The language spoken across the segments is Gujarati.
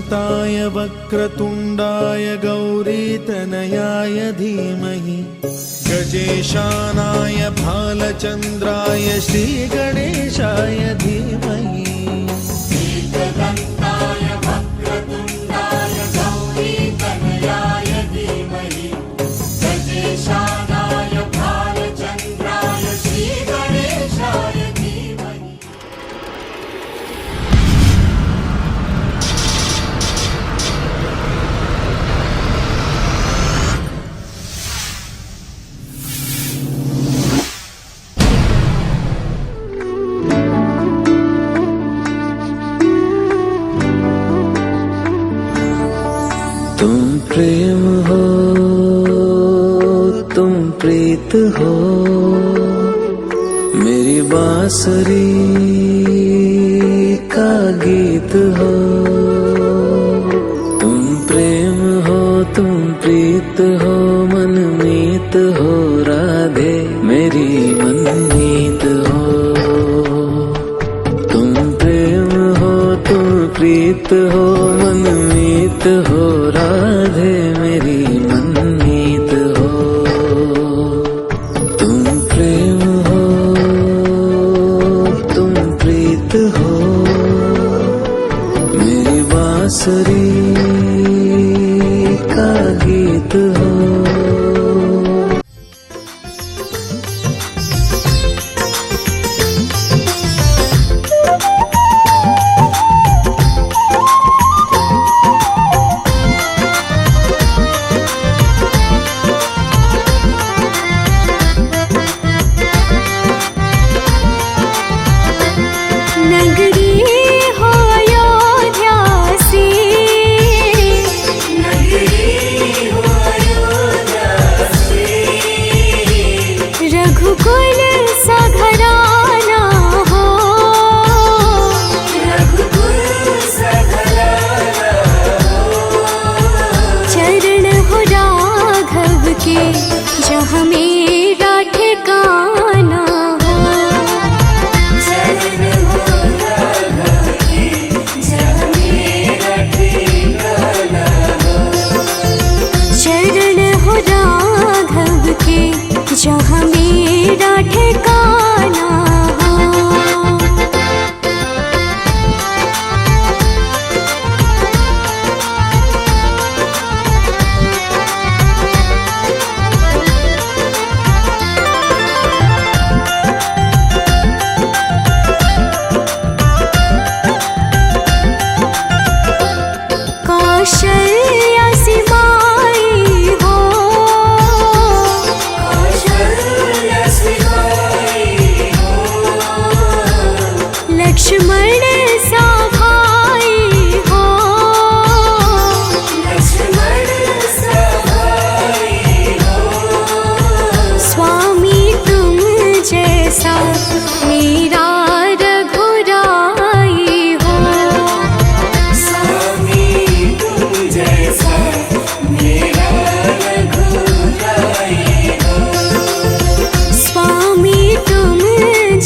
वक्रतुण्डाय वक्रतुण्डाय गौरीतनयाय धीमहि गजेशानाय भालचन्द्राय श्रीगणेशाय धीमहि तुम प्रेम हो, तुम प्रीत हो, मेरी बांसुरी का गीत हो। तुम प्रेम हो, तुम प्रीत हो, मनमीत हो, राधे मेरी मनमीत हो। तुम प्रेम हो, तुम प्रीत हो, मनमीत हो, राधे मेरी मनमीत हो। तुम प्रेम हो, तुम प्रीत हो, मेरी बांसुरी का गीत हो। जहाँ मेरा ठिकाना हो, चरण हो राघव के, जहाँ मेरा ठिकाना हो। चरण हो राघव के, जहाँ मेरा ठिकाना हो। कौशल्या सी माई हो, कौशल्या सी माई हो, लक्ष्मण सा भाई हो, लक्ष्मण सा भाई हो। स्वामी तुम जैसा मेरा रघुराई हो, स्वामी तुम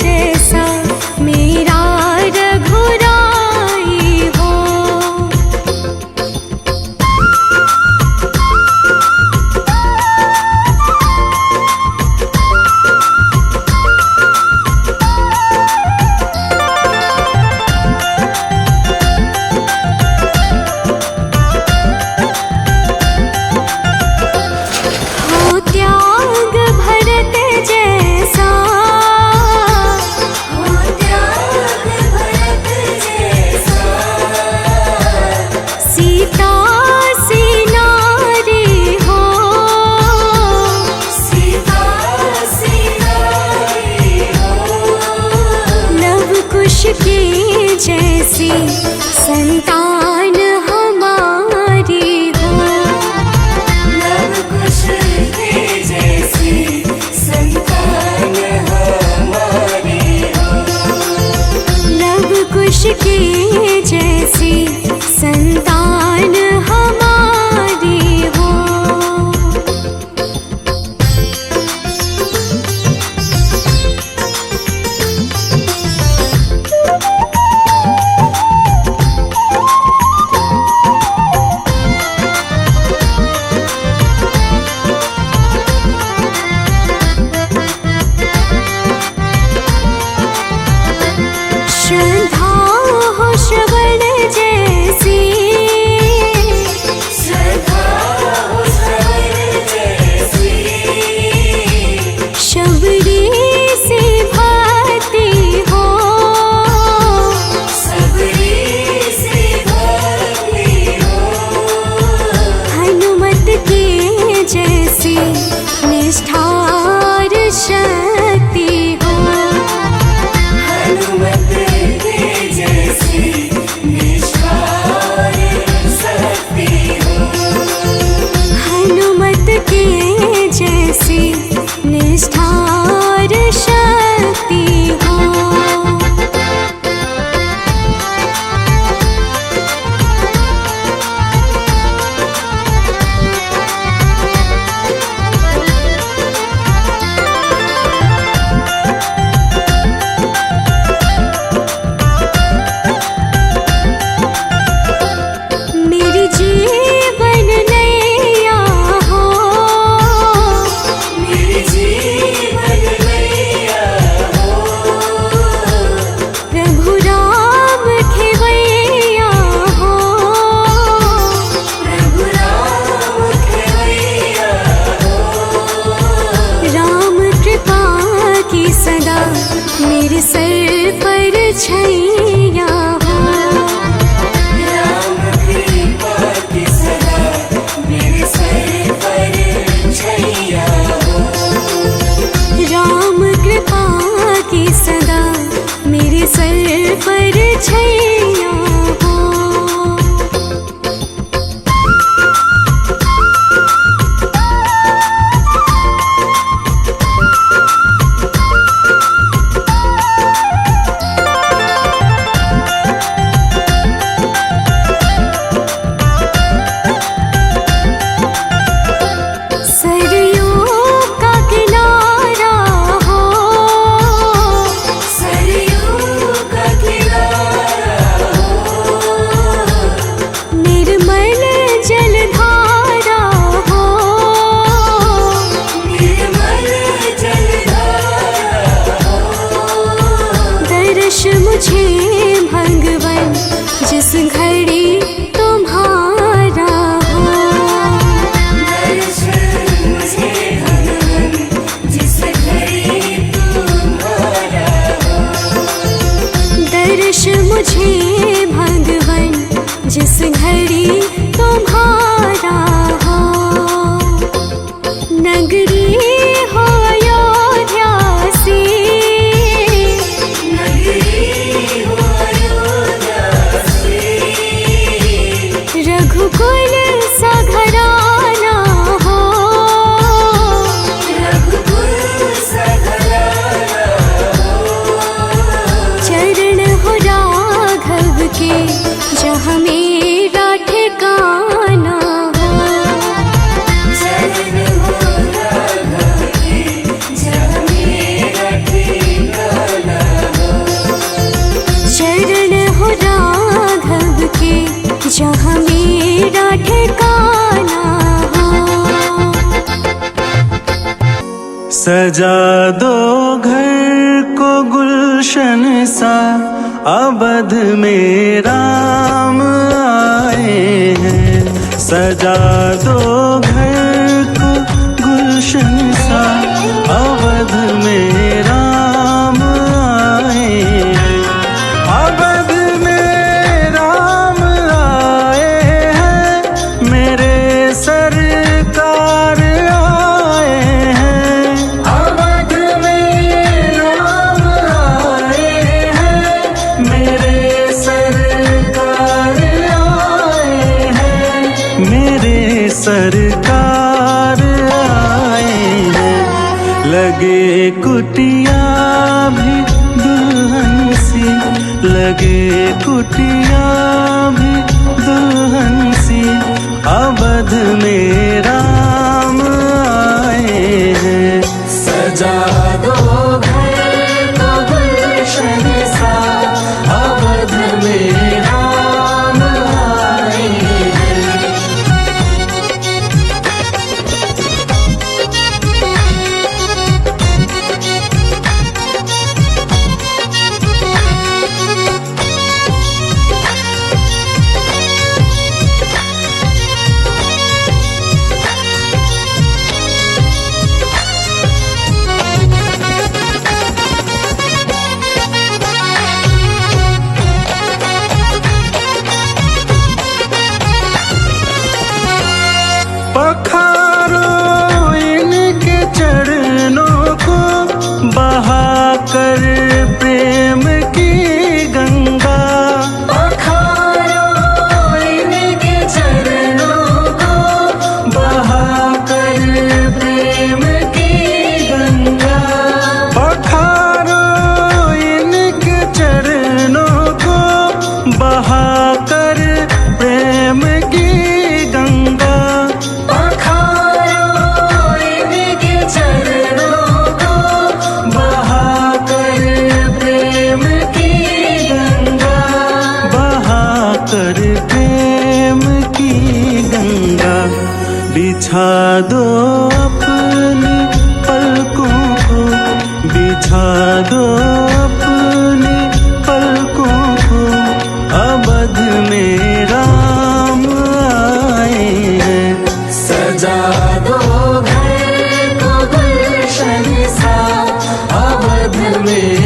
जैसा मेरा रघुराई हो। हो त्याग भरत जैसा, हो त्याग भरत जैसा, सीता सी नारी हो, सीता सी नारी हो। लव कुश की जैसी संतान हमारी हो, लव कुश की जैसी संतान हमारी हो। लव कुश की जैसी संतान हमारी हो। मेरे सर पर छैया हो। राम कृपा की सदा मेरे सर पर छैया हो। राम कृपा की सदा मेरे सर पर छैया हो। सरयू का किनारा हो। सरयू का किनारा हो। निर्मल जलधारा हो। निर्मल जलधारा हो। दर्श मुझे भगवन जिस घड़ी तुम्हारा हो। दर्शन मुझे भगवन जिस घड़ी तुम्हारा हो। दर्श मुझे भगवन जिस घड़ी तुम्हारा हो। नगरी हो अयोध्या सी। नगरी हो अयोध्या से। रघुकुल सा घराना हो। रघुकुल सा घराना हो। चरण हो राघव के जहाँ मेरा ठिकाना हो। चरण हो राघव के जहाँ मेरा ठिकाना हो। चरण हो राघव के जहाँ मेरा ठिकाना हो। सजा दो घर को गुलशन सा, अवध में राम आए हैं। सजा दो घर को गुलशन सा, अवध में राम आए हैं। अवध में राम आए हैं, मेरे सरकार आए हैं। अवध में राम आए हैं, मेरे सरकार आए हैं। मेरे सरकार आए हैं। लगे कुटिया भी दुल्हन सी, लगे कुटिया भी दुल्हन सी, अवध में राम आए हैं। सजा दो घर को गुलशन सा, अवध में राम आए हैं। पखारो इनके चरणों को, बहाकर प्रेम की गंगा। पखारो इनके चरणों को, बहाकर प्रेम की गंगा। पखारो इनके चरणों को, बहाकर प्रेम की गंगा। प्रेम की गंगा। बिछा दो अपनी पलकों को, बिछा दो अपनी पलकों को, अवध में राम आए हैं। सजा दो घर को गुलशन सा, अवध में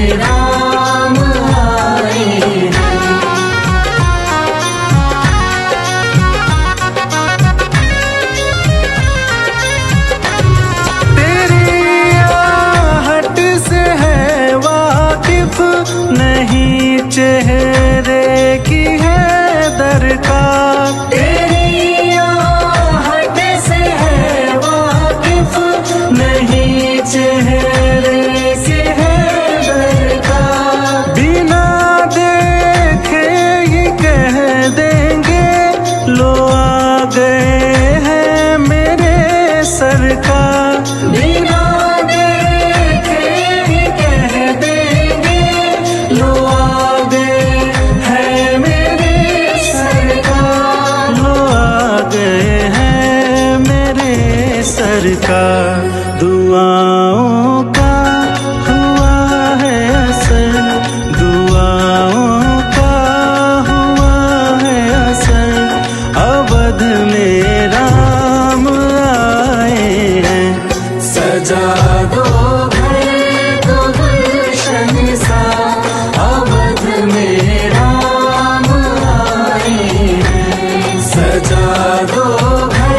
चेहरे की है दरकार, तेरी आहट से है वाकिफ नहीं चेहरे से है दरकार। बिना देखे ही कह देंगे लो आ गए हैं मेरे सरकार, बिना देखे ही कह देंगे लो आ गए हैं मेरे सरकार, लो आ गए हैं मेरे सरकार। दुआओं का हुआ है असर, दुआओं का हुआ है असर, अवध में राम आए हैं। सजा दो घर तो गुलशन सा, अवध में राम आए हैं। सजा दो घर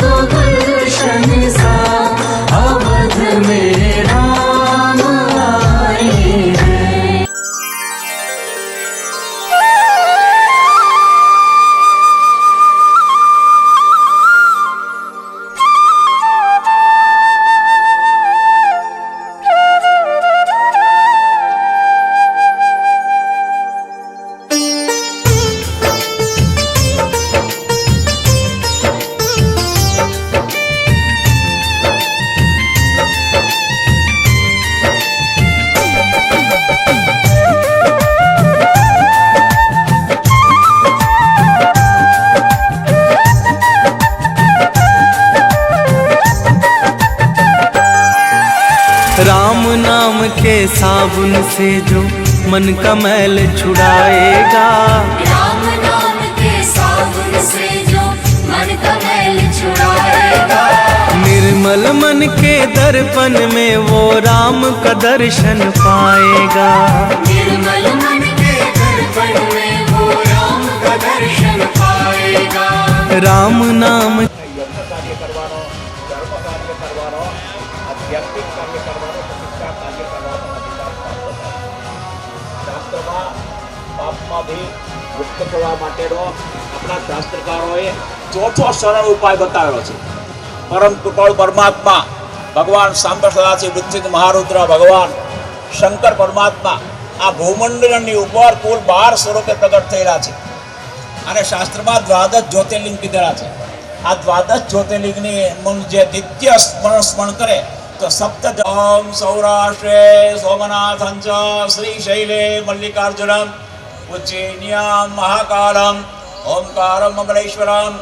तो गुलशन सा, अवध में राम आए हैं। राम नाम के साबुन से जो मन का मैल छुड़ाएगा, राम नाम के साबुन से जो मन का मैल छुड़ाएगा, निर्मल मन के दर्पण में वो राम का दर्शन पाएगा। निर्मल मन के दर्पण में वो राम का दर्शन पाएगा। राम नाम કાર્ય કરવાનો, ધર્મ કાર્ય કરવાનો, આધ્યાત્મિક કાર્ય કરવાનો, પ્રતિષ્ઠા કાર્ય કરવાનો અધિકાર પ્રાપ્ત થાય. શાસ્ત્રમાં પાપમાંથી મુક્ત થવા માટેનો આપણા શાસ્ત્રકારોએ ચોથો સરળ ઉપાય બતાવ્યો છે. પરમ કૃપાળુ પરમાત્મા ભગવાન સાંબ સદાશિવ વૃત્તિત મહારુદ્ર ભગવાન શંકર પરમાત્મા આ ભૂમંડળની ઉપર કુલ 12 સ્વરૂપે પ્રગટ થયેલા છે અને શાસ્ત્રમાં દ્વાદશ જ્યોતિર્લિંગ કીધેલા છે. આ દ્વાદશ જ્યોતિર્લિંગની જે નિત્ય સ્મરણ કરે તો સપ્ત ઓમ સૌરાષ્ટ્રે સોમનાથં ચ શ્રીશૈલે મલ્લિકાર્જુનમ ઉજ્જૈન્યામ મહાકાલમ ઓમકારમ મંગલેશ્વરમ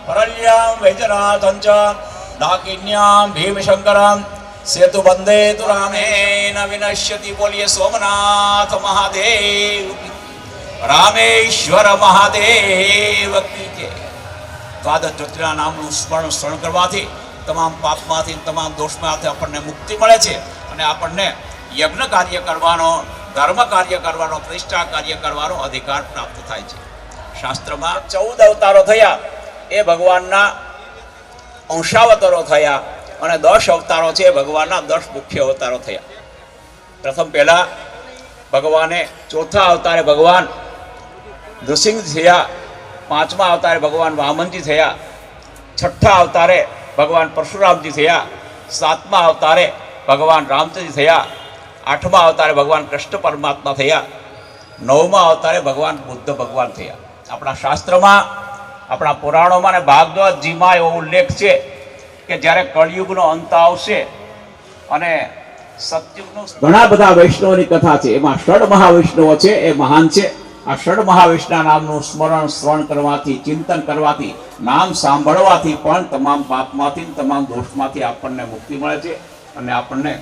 પરલ્યામ વૈદ્યનાથં ચ ડાકિન્યામ ભીમશંકરમ સેતુબંધે તુ રામેન વિનશ્યતિ. બોલીએ સોમનાથ મહાદેવ કી, રામેશ્વર મહાદેવ કી જય. દ્વાદશ જ્યોતિર્લિંગના નામનું સ્મરણ કરવાથી તમામ પાપમાંથી તમામ દોષમાંથી આપણને મુક્તિ મળે છે અને આપણને યજ્ઞ કાર્ય કરવાનો, ધર્મ કાર્ય કરવાનો, પ્રતિષ્ઠા કાર્ય કરવાનો અધિકાર પ્રાપ્ત થાય છે. શાસ્ત્રમાં 14 અવતારો થયા એ ભગવાનના અંશાવતારો થયા અને 10 અવતારો છે એ ભગવાનના 10 મુખ્ય અવતારો થયા. પ્રથમ પહેલા ભગવાને ચોથા અવતારે ભગવાન નૃસિંહ થયા, પાંચમા અવતારે ભગવાન વામનજી થયા, છઠ્ઠા અવતારે ભગવાન પરશુરામજી થયા, સાતમા અવતારે ભગવાન રામચંદ્રજી થયા, આઠમા અવતારે ભગવાન કૃષ્ણ પરમાત્મા થયા, નવમા અવતારે ભગવાન બુદ્ધ ભગવાન થયા. આપણા શાસ્ત્રમાં, આપણા પુરાણોમાં અને ભાગવતજીમાં એવો ઉલ્લેખ છે કે જ્યારે કળિયુગનો અંત આવશે અને સતયુગનું ઘણા બધા વૈષ્ણવોની કથા છે, એમાં ષડ મહાવૈષ્ણવો છે એ મહાન છે. આ ષડ મહાવૈષ્ણવ નામનું સ્મરણ શ્રવણ કરવાથી, ચિંતન કરવાથી, નામ સાંભળવાથી પણ તમામ પાપમાંથી, તમામ દોષમાંથી આપણને મુક્તિ મળે છે અને આપણને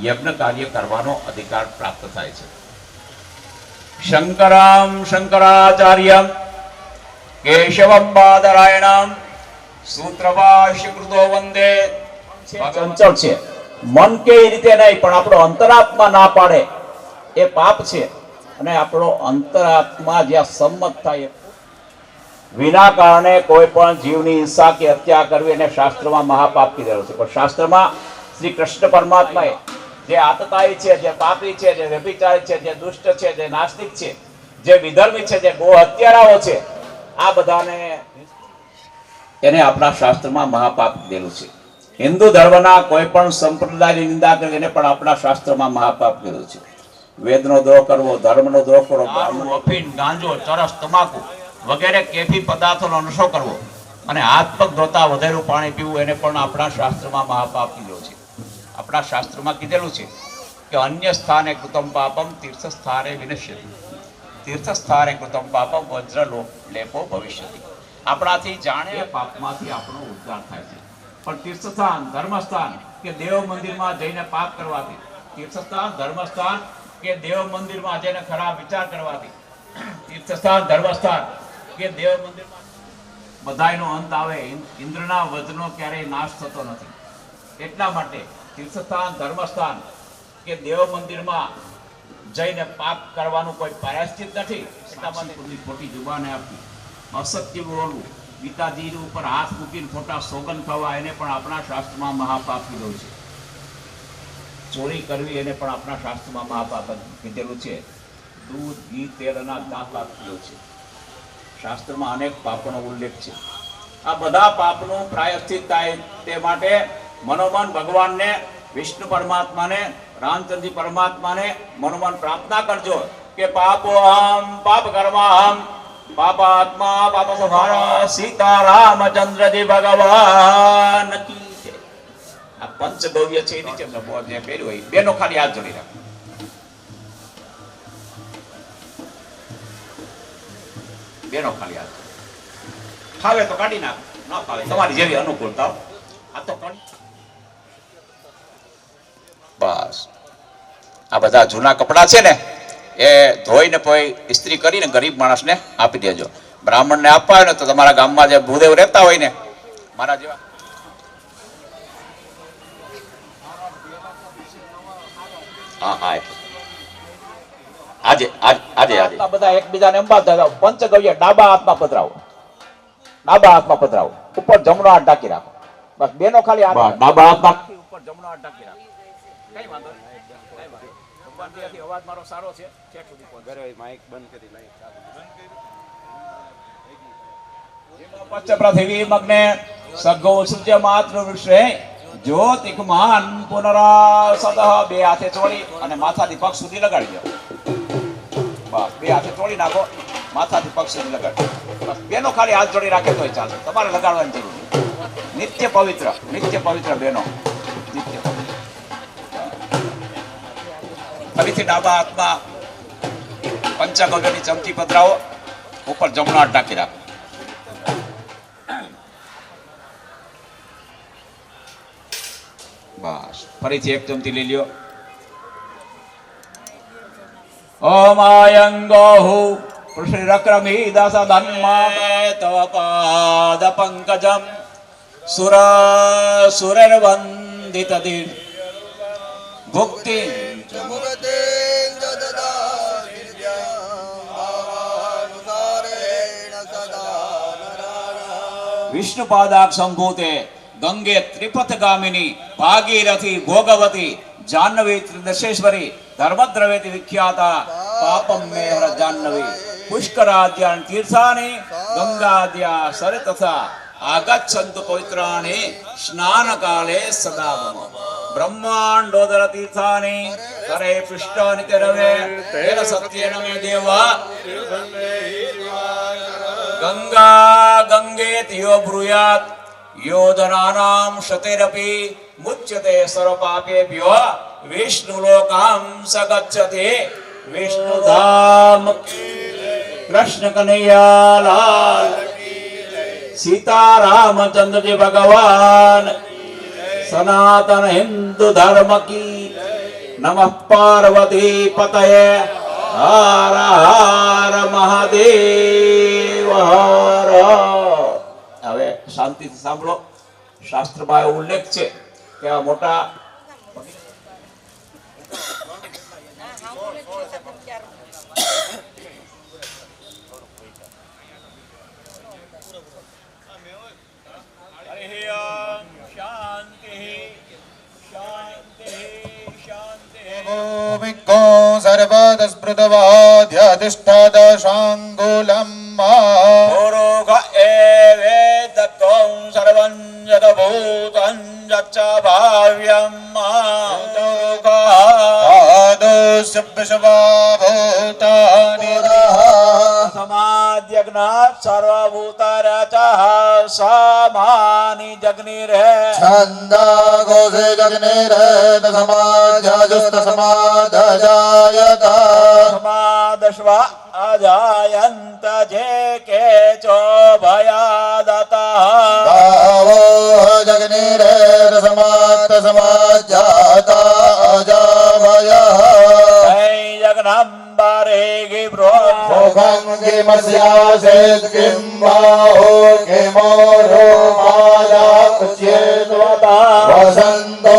યજ્ઞ કાર્ય કરવાનો અધિકાર પ્રાપ્ત થાય છે. શંકરમ શંકરાચાર્યમ કેશવમ બાદરાયણમ સૂત્રભાષ્ય કૃતો વંદે. ચંચળ છે, મન કે એ રીતે નહીં, પણ આપણો અંતરાત્મા ના પાડે એ પાપ છે અને આપણો અંતરાત્મા જ્યાં સંમત થાય વિના કારણે કોઈ પણ જીવની હિંસા કે હત્યા કરવી એને શાસ્ત્રમાં મહાપાપ કીધેલું છે. પણ શાસ્ત્રમાં શ્રી કૃષ્ણ પરમાત્માએ જે આતતાઈ છે, જે પાપી છે, જે વ્યભિચારી છે, જે દુષ્ટ છે, જે નાસ્તિક છે, જે વિધર્મી છે, જે ગો હત્યારાઓ છે, આ બધાને એને આપણા શાસ્ત્રમાં મહાપાપ કીધેલું છે. હિન્દુ ધર્મના કોઈ પણ સંપ્રદાયની નિંદા કરી એને પણ આપણા શાસ્ત્રમાં મહાપાપ કીધું છે. વેદનો દ્રોહ કરવો, ધર્મનો દ્રોહ કરવો, અફીણ, ગાંજો, ચરસ, તમાકુ વગેરે કેફી પદાર્થોનો નશો કરવો અને હાથ પગ ધોતા વધેલું પાણી પીવું એને પણ આપણા શાસ્ત્રમાં મહાપાપ કીધેલું છે. આપણા શાસ્ત્રમાં કીધેલું છે કે અન્ય સ્થાને કૃતમ પાપમ તીર્થ સ્થાને વિનશ્યતિ, તીર્થ સ્થાને કૃતમ પાપમ વજ્ર લેપો ભવિષ્યતિ. આપણાથી જાણે પાપમાંથી આપણો ઉદ્ધાર થાય છે. પણ તીર્થસ્થાન, ધર્મસ્થાન કે દેવ મંદિરમાં જઈને પાપ કરવાથી, તીર્થસ્થાન, ધર્મસ્થાન કે દેવ મંદિરમાં જઈને ખરાબ વિચાર કરવાથી, તીર્થસ્થાન, ધર્મસ્થાન કે દેવ મંદિરમાં બધાયનો અંત આવે. ઇન્દ્રના વજનો ક્યારેય નાશ થતો નથી. એટલા માટે તીર્થસ્થાન, ધર્મસ્થાન કે દેવ મંદિરમાં જઈને પાપ કરવાનું કોઈ પ્રાયશ્ચિત નથી. એટલા માટે ખોટી જુબાને આપી, અસત્ય બોલવું, પિતાજી ઉપર હાથ મૂકીને ખોટા સોગન ખાવા એને પણ આપણા શાસ્ત્રમાં મહાપાપ કીધું છે. ચોરી કરવી એને પણ આપણા શાસ્ત્રમાં મહાપાપ કીધેલું છે. દૂધ, ઘી, તેલ, અનાજ, દાખલા કીધું છે. શાસ્ત્રમાં અનેક પાપનો ઉલ્લેખ છે. આ બધા પાપનું પ્રાયશ્ચિત થાય તે માટે મનોમન ભગવાનને, વિષ્ણુ પરમાત્માને, રામચંદ્રજી પરમાત્માને મનોમન પ્રાર્થના કરજો કે પાપો અહમ પાપ કર્માહમ પાપાત્મા પાપ સંહાર સીતારામચંદ્રજી ભગવાન કી જય. આ પંચગવ્ય છે નીચે જે પહેર્યું હોય બેનો ખાલી હાથ જોડી રાખો. બેનો ખાલી હાથ ફાવે તો કાઢી નાખ, ન ફાવે તમારી જેવી અનુકૂળતા. આ તો બસ આ બધા જૂના કપડા છે ને એ ધોઈને કોઈ ઇસ્ત્રી કરીને ગરીબ માણસને આપી દેજો. બ્રાહ્મણને આપવા હોય ને તો તમારા ગામમાં જે ભૂદેવ રહેતા હોય ને મારા જેવા, હા હા આજે આજે આજે બધા એકબીજાને અંબાતા પંચગવ્ય ડાબા હાથમાં પધરાવો, ડાબા હાથમાં પધરાવો, ઉપર જમણો હાથ ઢાંકી રાખો. બસ બેનો ખાલી ડાબા હાથમાં ઉપર જમણો હાથ ઢાંકી રાખો. કઈ વાંધો નહીં. અવાજ મારો સારો છે. માઇક બંધ કરી પૃથ્વી મગ્ને સગો સૂર્ય માત્ર વૃષે જ્યોતિકમાન પુનરા સદહ. બે હાથે ચોળી અને માથાથી પગ સુધી લગાડી દો. બસ બે હાથે ચોળી નાખો, માથાથી પગ સુધી લગાડી. બસ બેનો ખાલી હાથ જોડી રાખે તોય ચાલે, તમારે લગાડવાની જરૂર નથી. નિત્ય પવિત્ર બેનો, નિત્ય પવિત્ર. ફરીથી ડાબા હાથમાં પંચગવ્યની ચમચી પધરાવો, ઉપર જમણો હાથ ઢાંકી રાખો. બસ ફરીથી એક ચમચી લઈ લ્યો. ઓમ આયંગોહુ પૃષ્ઠરક્રમી દાસ ધન્મા તવ પાદ પંકજમ સુર સુરવંદિત દિન ભુક્તિ વિષ્ણુપાદાક સંભૂતે ગંગે ત્રિપથગામિની ભાગીરથી ભોગવતી જાહ્નવી ત્રિદશેશ્વરી ધર્મદ્રવેતિ વિખ્યાતા પાપમ મેહર જાહ્નવી પુષ્કરાદ્યાન તીર્થાની ગંગાદ્યા સરે તથા આગચ્છન્તુ પવિત્રાણી સ્નાન કાલે સદા મમ બ્રહ્માંડોદર તીર્થાની કરે પૃષ્ઠ નિતરવે તેર સત્યેન મે દેવા ગંગા ગંગેતિયો બ્રૂયાત યોજનાનામ શતેરપી મુચ્યતે સર્વપાપેભ્યો વિષ્ણુલોકામ સગચ્છતે વિષ્ણુધામ. કૃષ્ણ કનૈયા લાલ સીતારામચંદ્રજી ભગવાન સનાતન હિન્દુ ધર્મ કી. નમઃ પાર્વતી પતયે હર હર મહાદેવ હર. હવે શાંતિથી સાંભળો. શાસ્ત્રમાં એવો ઉલ્લેખ છે કે આ મોટા ગો सर्वतस्मृतवाद्यतिष्ठदशाङ्गुलम् पुरुष एवेदत्वं सर्वं यद्भूतं यच्च भाव्यं भूतानि समाद्यग्नात् सर्वभूतरचः समानि जग्निरे छन्दाघोषे जग्निरेतसमाजायुस्तसमादजायत समादश्वा अजायन्त जे केचो भयादतः गावो जग्निरेतसमात्तसमाजाता अजावयः जगनम्बरे मुखं किमस्यासेत् किं बाहो किमोरो माया उच्येत्वता वसन्तो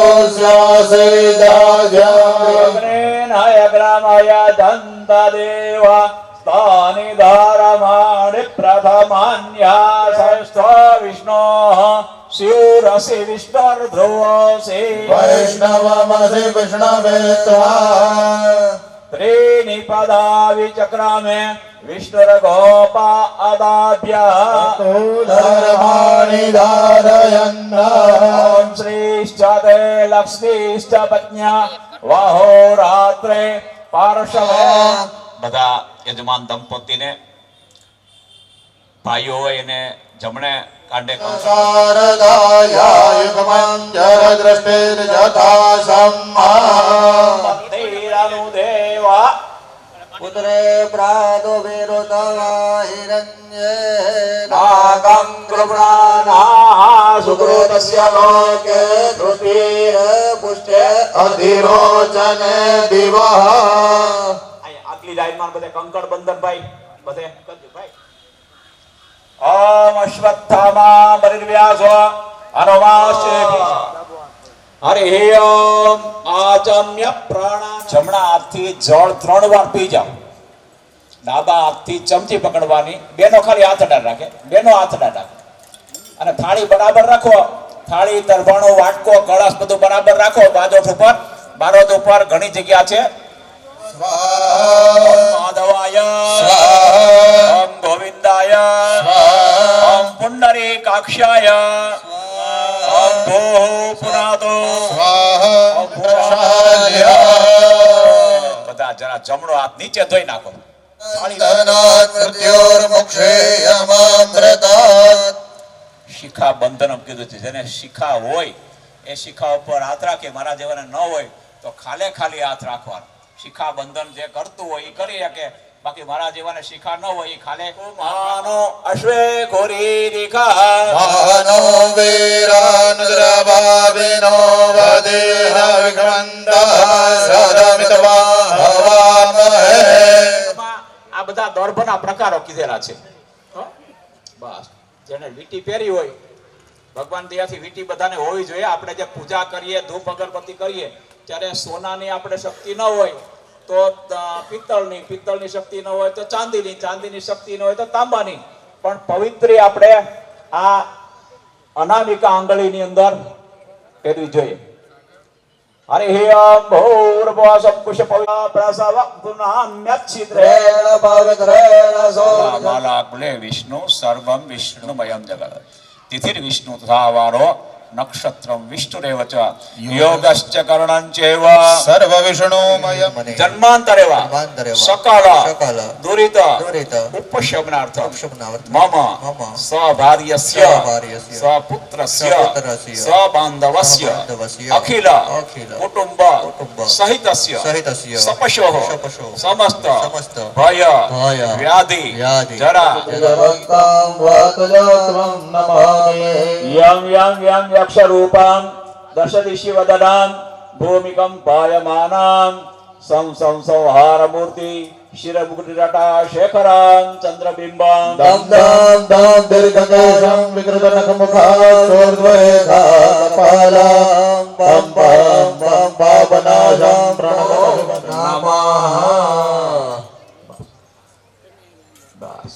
यग्रामय दन्तदेव स्थानि धारमाणि प्रथमान्यासस्त्व विष्णोः शिवरसि विष्णुर्ध्रुवसि वैष्णवमसि विष्णवे त्वा त्रीणि पदा विचक्रमे विष्णुर्गोपा अदाभ्य धर्माणि धारयन् ॐ श्रीश्च ते लक्ष्मीश्च पत्न्या वहोरात्रे पार्श्वे બધા યજમાન દંપતીને ભાઈઓ એને જમણે કાંડે શારદાયુગમંજરદૃષ્ટિર્યથા सम्मा દેવા પુત્રે પ્રાદુર્વિરુતવા હિરણ્યે નાગં કૃપણાના સુકૃતસ્ય લોકે ધૃતિર પુષ્ટે અધિરોચને દિવઃ આટલી લાઈનમાં બધે કંકણ બંધન ભાઈ બધે કરજો ભાઈ ઓમ અશ્વત્થામા બલિર્વ્યાસો અનુમાશ્ચેતિ હરિ ઓમ આચમ્ય પ્રાણા જમણા હાથથી જળ 3 વાર પી જાઓ ડાબા હાથથી ચમચી પકડવાની બેનો ખાલી હાથ અડાડ રાખે બેનો હાથ અડાડ રાખે અને થાળી બરાબર રાખો થાળી તરભાણો વાટકો કળશ બધું બરાબર રાખો બાજોઠ ઉપર બારોદ ઉપર ઘણી જગ્યા છે માધવાય ઓમ ગોવિંદાય ઓમ પુંડરીકાક્ષાય ઓમ ભો પુનાતો બધા જરા જમણો હાથ નીચે ધોઈ નાખો શિખા બંધનમ કીધું છે જેને શિખા હોય એ શિખા ઉપર હાથ રાખે મારા જેવાને ન હોય તો ખાલી હાથ રાખવાનો શિખા બંધન જે કરતું હોય એ કરી શકે બાકી મારા જેવાને શિખા ન હોય એ ખાલે માનો અશ્વે ઘોરી રેખા માનો વીરાનુદ્રભાવિનો વદેહ વિક્રમંદઃ સદમિતવા હવામહે આ બધા દર્ભના પ્રકારો કીધેલા છે બસ જેને વીટી પહેરી હોય ભગવાન દયાથી વીટી બધાને હોવી જોઈએ આપણે જે પૂજા કરીએ ધૂપ અગરબત્તી કરીએ ત્યારે સોનાની આપણે શક્તિ ન હોય તો પિત્તળની શક્તિ ન હોય તો ચાંદીની શક્તિ ન હોય તો તાંબાની પણ પવિત્રી આપણે આ અનામિકા આંગળીની અંદર પહેરવી જોઈએ હરિ ઓમ ભૂર્ભુવઃ પુષ્પ પ્રસવ પુનામ્યચ્છિદ્રેણ પવિત્રેણ સોમાલાકલે વિષ્ણુ સર્વમ વિષ્ણુમયમ જગત તિથિર વિષ્ણુ તથાવારો નક્ષત્રમ વિષ્ણુરેવ ચ યોગશ્ચ કર્ણંચેવ સર્વ વિષ્ણુમયમ જન્માંતરેવા સકલ દુરિત ઉપશમનાર્થ મમ સ્વભાર્યસ્ય સ્વપુત્રસ્ય સ્વબાંધવસ્ય અખિલ કુટુંબ સહિતસ્ય સપશોઃ સમસ્ત ભય વ્યાધિ જરા યમ યમ યમ યક્ષરૂપાં દશદિશિવદનાં ભૂમિકંપાયમાનાં સંહારમૂર્તિ શિરમુकुटिरटा શેખરાં ચંદ્રબિંબાં દમ દમ દમ દીર્ઘકેશં વિકૃતનખમુખાચોર્દ્વૈખા કપાલાં પમ પમ પમ પાપનાશં પ્રણમઃ બસ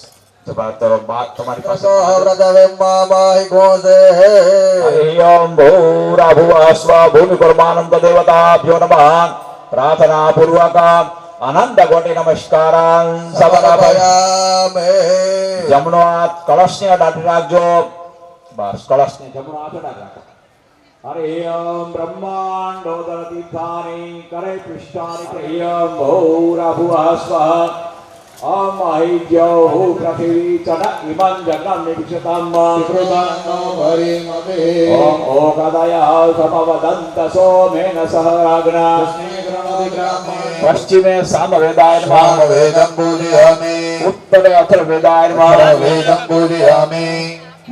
તમારી પાસે વ્રતવિમ્મામાહિ ઘોષે હરિ ઓમ ભૂરાભુવઃ સ્વ ભૂમિ પરમાનંદ દેવતાભ્યો નમઃ प्रार्थना पूर्वक अनंत कोटि नमस्कारान् समर्पयामि। जमणो हाथ कलश ने अडाड़ी राखजो। बस कलश ने जमणो हाथ अडाड़ी राखो। हरिओम ब्रह्मांडोदर तीर्थानि करे पृष्ठानि प्रियम भूराभुवः स्वः ओम अहिज्यो पृथिवी चन इमं जगं निविशतं कृतन्नो भरिमवे ओम ओकदयः समवदन्त सोमेन सह राग्ना पश्चिमे सामवेदाय नमः वेदं बोधयामि उत्तरे अथर्ववेदाय नमः वेदं बोधयामि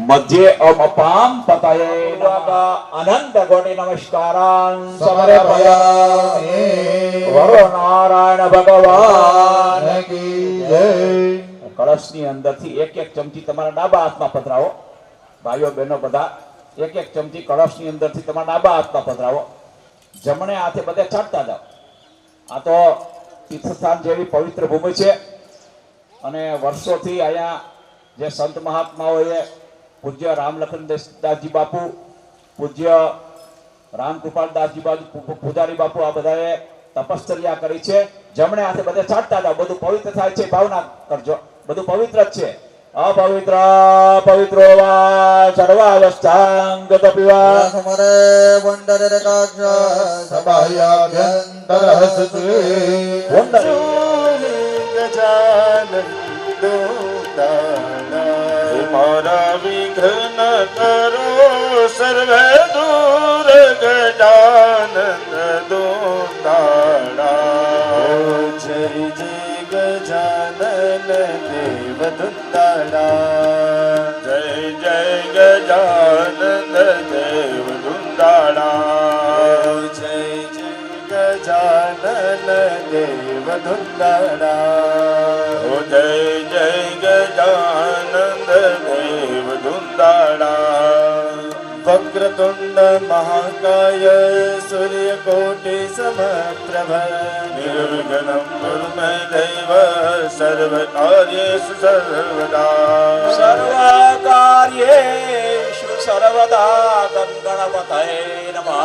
मध्ये ओम अपां पतये नमः अनंत कोटि नमस्कारान् समर्पयामि। वरो नारायण भगवान की जय। कलशની અંદરથી એક એક ચમચી તમારા ડાબા હાથમાં પધરાવો। ભાઈઓ બહેનો બધા એક એક ચમચી કળશની અંદરથી તમારા ડાબા હાથમાં પધરાવો। જમણે હાથે બધે છાંટતા જાઓ। આ તો તીર્થસ્થાન જેવી પવિત્ર ભૂમિ છે અને વર્ષોથી અહીંયા જે સંત મહાત્માઓએ પૂજ્ય રામલખન દાસજી બાપુ, પૂજ્ય રામકૃપાલ દાસજી બાપુ, પૂજારી બાપુ આ બધાએ તપશ્ચર્યા કરી છે। જમણે હાથે બધે છાંટતા જાઓ, બધું પવિત્ર થાય છે ભાવના કરજો। બધું પવિત્ર જ છે। अपवित्र पवित्रो वा सर्वावस्थांगत पिवा समरे वंदरकाक्ष सभायाभ्यन्तरहस्ते गजानन्दो दाना मारा विघ्न करो सर्वे दूर गजानन दो दाना जय जय गजानन देव दुंदाड़ा जय जय गजानन देव दुंदाड़ा जय जय गजानन देव दुंदाड़ा जय जय गजानन देव दुंदाड़ा वक्रतुंड महाकाय सूर्यकोटि समप्रभ निर्विघ्नं कुरु मे देव सर्वकार्येषु सर्वदा सर्वकार्येषु सर्वदा गणपतये नमः।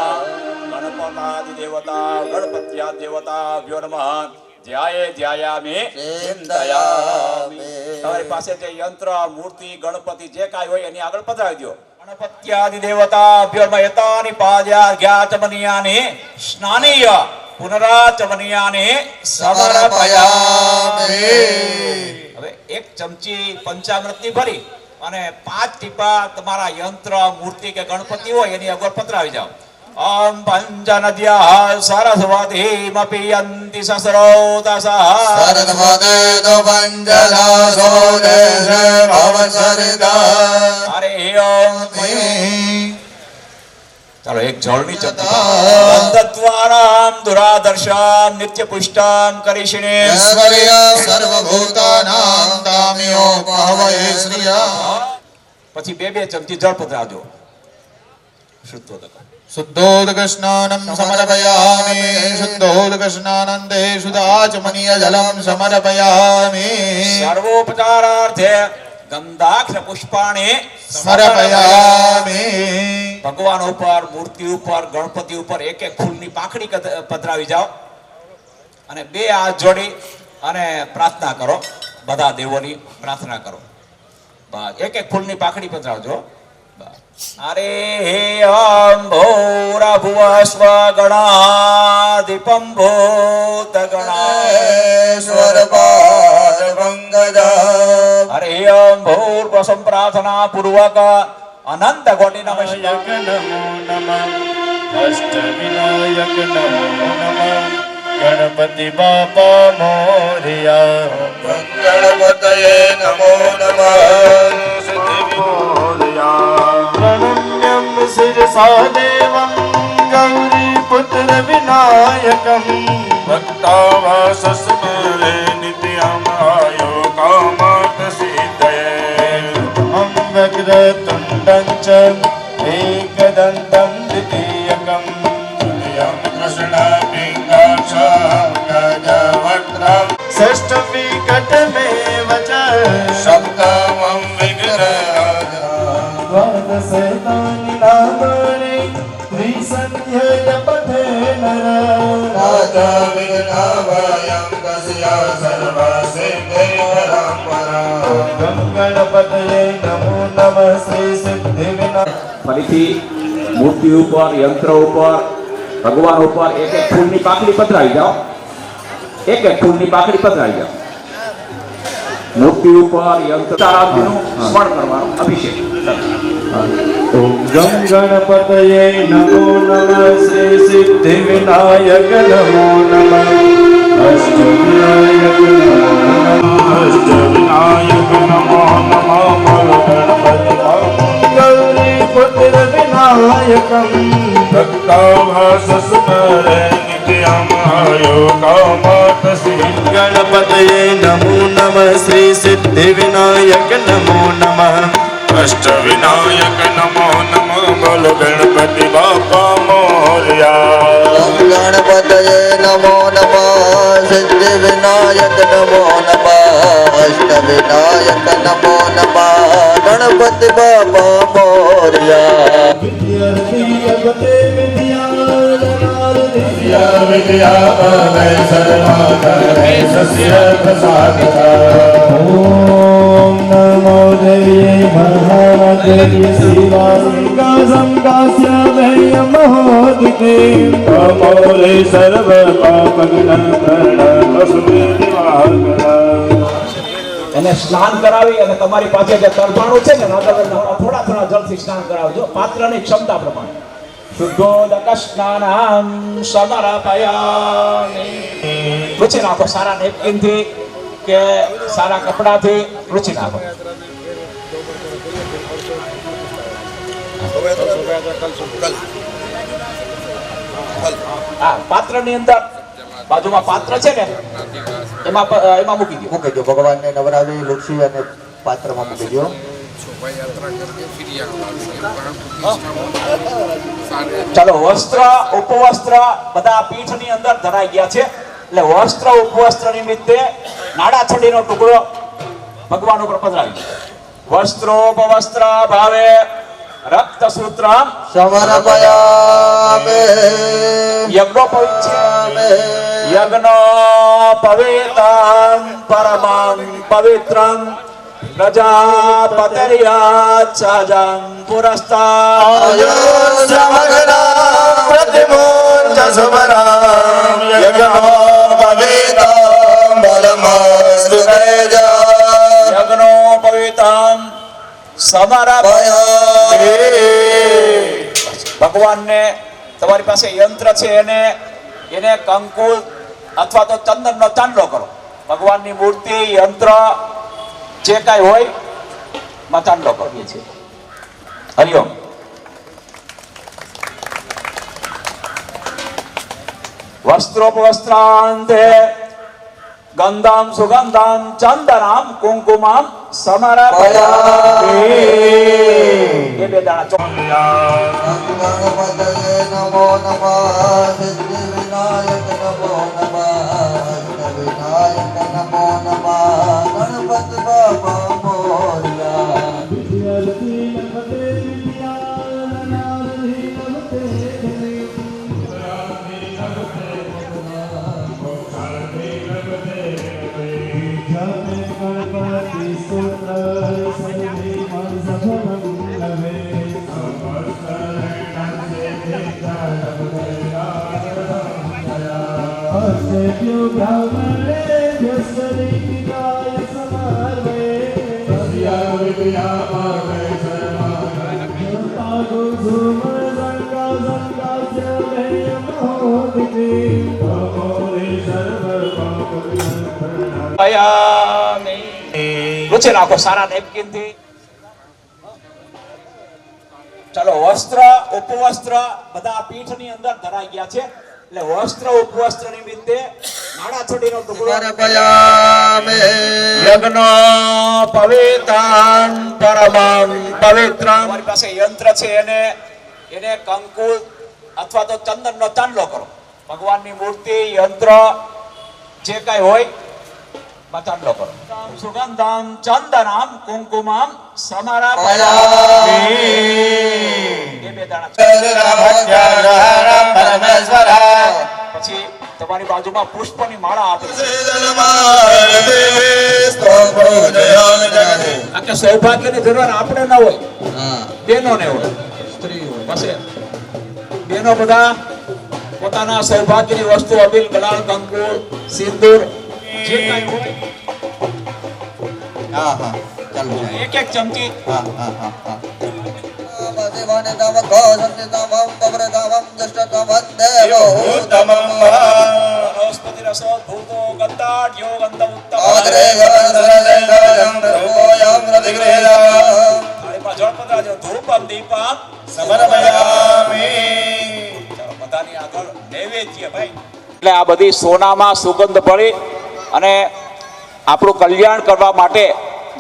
गणपतादिदेवता गणपत्यादिदेवताभ्यो नमः। ध्याये ध्यायामि चिंतयामि। તમારી પાસે જે યંત્ર મૂર્તિ ગણપતિ જે કાંઈ હોય એની આગળ પધરાવી દો। गणपत्यादिदेवताभ्यो मयतानि पाद्यार्घ्याचमनीयानि स्नानीय पुनराचमनीयानि समर्पयामि। હવે એક ચમચી પંચામૃતની ભરી અને 5 ટીપા તમારા યંત્ર મૂર્તિ કે ગણપતિ હોય એની આગળ પધરાવી જાઓ। ओम पंचनद्याः सरस्वतीमपि यन्ति सस्रोतसः सरस्वती तो पंचदासो देश भवसरिता हरि ओम चलो एक जळनी चमची दत्तद्वारां दुरादर्शां नित्यपुष्टां करिष्ये ऐश्वर्य सर्वभूतानां ताम्यो पहवये श्रिया। પછી બે ચમચી જળ પધરાવજો। શુદ્ધોદક शुद्धोदकस्नानं समर्पयामि शुद्धोदकस्नानन्दे सुधाचमनीय जलं समर्पयामि सर्वोपचारार्थे गंधाक्ष पुष्पाणि समर्पयामि। भगवान ऊपर मूर्ति ऊपर गणपति ऊपर एक एक फूलनी पाखड़ी पधरावी जाओ અને બે હાથ જોડી અને પ્રાર્થના કરો। બધા દેવોની પ્રાર્થના કરો। બસ એક એક ફૂલની પાખડી પધરાવજો। अरे ओम भूराभुवस्व गणाधिपं भूतगणेश्वर पादपङ्कजा हरे ओम भूर्वसं प्रार्थना पूर्वक अनंत कोटि नमस्कार। नमो नमः अष्टविनायक नमो नमः गणपति बापा मोरया गणपतये नमो नमः सिद्धिविनायका प्रणम्यं शिरसा देवं गौरीपुत्र विनायकं भक्तावासस्मरे नित्यम् आयो कामार्थसिद्धये अहं वक्रतुण्डं च एकदन्तं द्वितीयकं तुल्यं कृष्णपिङ्गाक्षं गजवक्त्रं षष्ठविकटमेव च सप्तमं विघ्नराजं द्वादशैतानि नामानि त्रिसन्ध्यय पठे नर તસ્ય સર્વ સિદ્ધિકરં પરમ. ગમ ગણપતયે નમો નમઃ શ્રી સિદ્ધિ વિનાયક. ફરીથી મૂર્તિ ઉપર, યંત્ર ઉપર, ભગવાન ઉપર એક એક ફૂલની પાકડી પધરાવી જાઓ. એક એક ફૂલની પાકડી પધરાવી જાઓ. મૂર્તિ ઉપર યંત્ર તારાજીનું સ્મરણ કરવાનું, અભિષેક. ઓમ ગમ ગણપતયે નમો નમઃ શ્રી સિદ્ધિ વિનાયક નમો નમઃ. અષ્ટવિનાયક નમો નમઃ. અષ્ટવિનાયક નમો નમઃ. બોલો ગણપતિ બાપા. ગૌરી પુત્ર વિનાયકમ. ભક્તાભાસ સ્મરે નિત્યમ આયોગામાતસી. ગણપતયે નમો નમઃ શ્રી સિદ્ધિ વિનાયક નમો નમઃ. અષ્ટવિનાયક નમો નમઃ. બોલો ગણપતિ બાપા મોરયા. ગણપતયે નમો નમઃ સિદ્ધિ વિનાયક નમો નમઃ અષ્ટવિનાયક નમો નમઃ ગણપતિ બાપા મોરયા. વિદ્યા વિદ્યા ભવે સર્વા કરે સસ્ય પ્રસાદતા. ઓમ નમો દેવી મહાદેવી શિવાય સંકાસ્ય ભય મહોદિતે. અમોરે સર્વ પાપગ્ન પ્રણતસ્મે દિવાકરા. એને સ્નાન કરાવી અને તમારી પાસે જે તરફાણું છે ને થોડા થોડા જળથી સ્નાન કરાવજો, પાત્રની ક્ષમતા પ્રમાણે. શુદ્ધોદક સ્નાનમ સમર્પયામિ. રૂચી નાખો સારા નેપકિનથી કે સારા કપડાથી રૂચી નાખો. હા, પાત્રની અંદર બાજુમાં પાત્ર છે ને એમાં મૂકી દો. મૂકી દો, ભગવાનને નવરાવી લુક્ષી અને પાત્રમાં મૂકી દો. ચાલો, વસ્ત્ર ઉપવસ્ત્ર બધા પીઠની અંદર ધરાઈ ગયા છે, એટલે વસ્ત્ર ઉપવસ્ત્ર નિમિત્તે નાડા છડીનો ટુકડો ભગવાન ઉપર પધરાવી. વસ્ત્રોપવસ્ત્ર ભાવે રક્ત સૂત્ર સમર્પયામિ. યજ્ઞ પવિત્રં પરમં પવિત્રં પ્રજાપતિર્યાચ્છાજં પુરસ્તાદ. પ્રતિમુંજ સુમરામ યજ્ઞો પવિત્રં પરમસ્તુ તેજઃ. યજ્ઞો પવિત્રં સમર્પયામિ. ભગવાનને તમારી પાસે યંત્ર છે એને કંકુ અથવા તો ચંદનનો ચાંદલો કરો. ભગવાનની મૂર્તિ, યંત્ર જે કાંઈ હોય માં ચાંદલો કરીએ છીએ. હરિઓમ. વસ્ત્રોપવસ્ત્રાંતે ગંધામ સુગંધામ ચંદનામ કુંકુમામ સમર્પયામિ. એ બે દાણા ગણપતયે નમો નમઃ સિદ્ધિ વિનાયક નમો નમઃ અષ્ટવિનાયક નમો નમઃ ગણપતિ બાપા મોરયા. રૂચી નાખો સારા નેપકિનથી. ચાલો, વસ્ત્ર ઉપવસ્ત્ર બધા પીઠની અંદર ધરાઈ ગયા છે, એટલે વસ્ત્ર ઉપવસ્ત્ર નિમિત્તે નાડા છડીનો ટુકડો સમર્પયામિ. યજ્ઞ પવિત્રં પરમં પવિત્રં. તમારી પાસે યંત્ર છે એને કંકુ અથવા તો ચંદનનો ચાંદલો કરો. ભગવાનની મૂર્તિ, યંત્ર જે કાંઈ હોય માં ચાંદલો કરો. સુગંધામ ચંદનામ કુંકુમામ સમર્પયામિ. એ બે દાણા. પછી તમારી બાજુમાં પુષ્પની માળા આપે છે આ કે સૌભાગ્યની જરૂર આપણે ના હોય, બહેનોને હોય, પછી બહેનો બધા પોતાના સૌભાગ્યની વસ્તુ અબીલ, ગુલાલ, કંકુ, સિંદૂર જે કાંઈ હોય હા હા ચાલુ છે. એક એક ચમચી હા હા હા હા વનસ્પતિ રસો ભૂતો ગંધાઢ યોગ અંત ઉત્તમ થાળીમાં જળ પધરાજો ધૂપમ દીપમ ચાલો બધાની આગળ નૈવેદ્ય ભાઈ. એટલે આ બધી સોનામાં સુગંધ ભળી અને આપણું કલ્યાણ કરવા માટે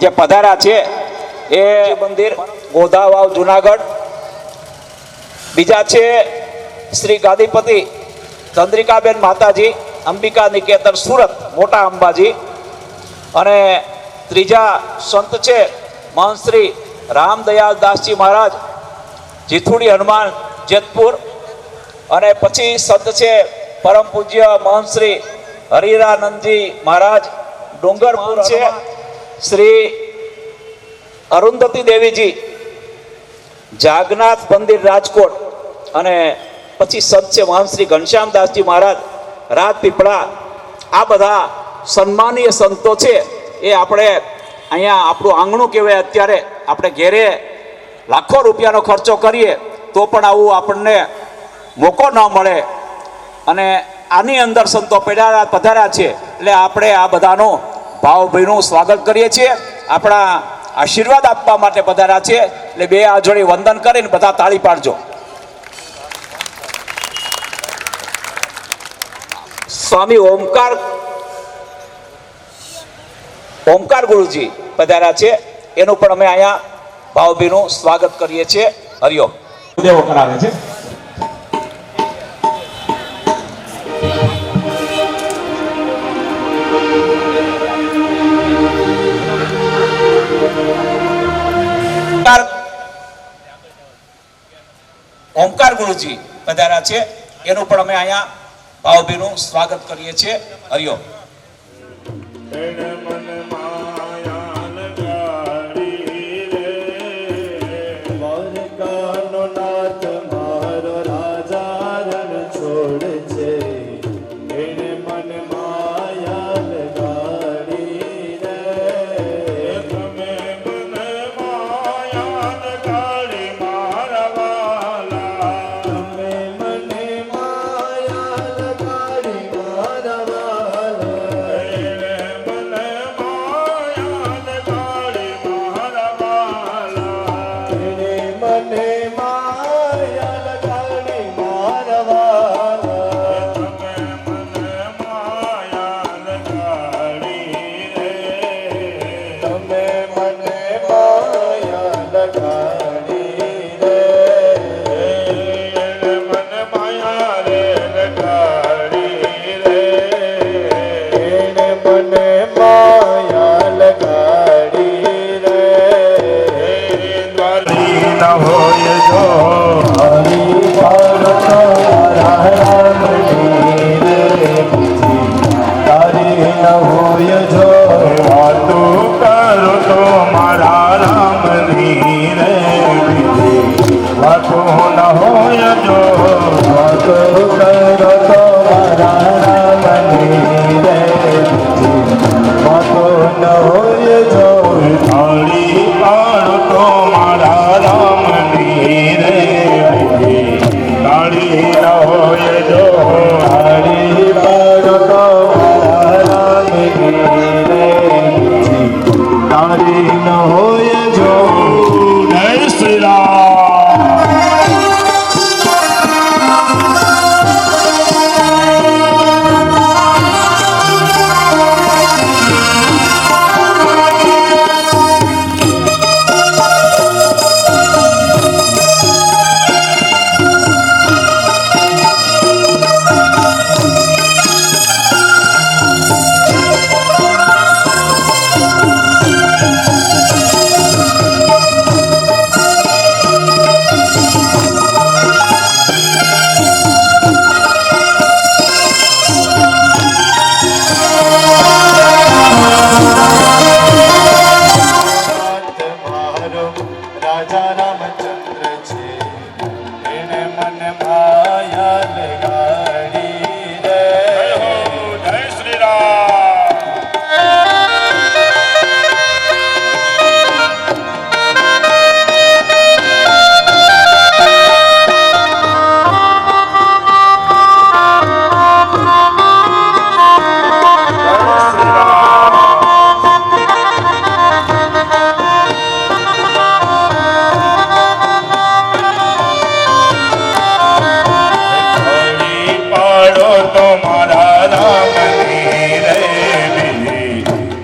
જે પધાર્યા છે એ મંદિર ગોધાવાવ જુનાગઢ. બીજા છે શ્રી ગાદીપતિ ચંદ્રિકાબેન માતાજી અંબિકા નિકેતન સુરત મોટા અંબાજી. અને ત્રીજા સંત છે મહંત શ્રી રામદયાલ દાસજી મહારાજ જીથુડી હનુમાન જેતપુર. અને પછી સંત છે પરમ પૂજ્ય મહંત શ્રી હરિરાનંદજી મહારાજ ડુંગરપુર છે. શ્રી અરુંધતી દેવીજી જાગનાથ મંદિર રાજકોટ. અને પછી સંત છે મહંત શ્રી ઘનશ્યામદાસજી મહારાજ રાજપીપળા. આ બધા સન્માનીય સંતો છે એ આપણે અહીંયા આપણું આંગણું કહેવાય. અત્યારે આપણે ઘેરે લાખો રૂપિયાનો ખર્ચો કરીએ તો પણ આવું આપણને મોકો ન મળે. અને આની અંદર સંતો પધાર્યા છે એટલે આપણે આ બધાનું ભાવભીનું સ્વાગત કરીએ છીએ. આપણા આશીર્વાદ આપવા માટે પધાર્યા છે એટલે બે હાથ જોડી વંદન કરીને બધા તાળી પાડજો. સ્વામી ઓમકાર ગુરુજી પધાર્યા છે એનું પણ અમે અહીંયા ભાવભીનું સ્વાગત કરીએ છીએ. હરિઓમ. દેવો કરાવે છે. ઓમકાર ગુરુજી પધાર્યા છે એનું પણ અમે અહીંયા ભાવભીનું સ્વાગત કરીએ છીએ. હરિઓમ.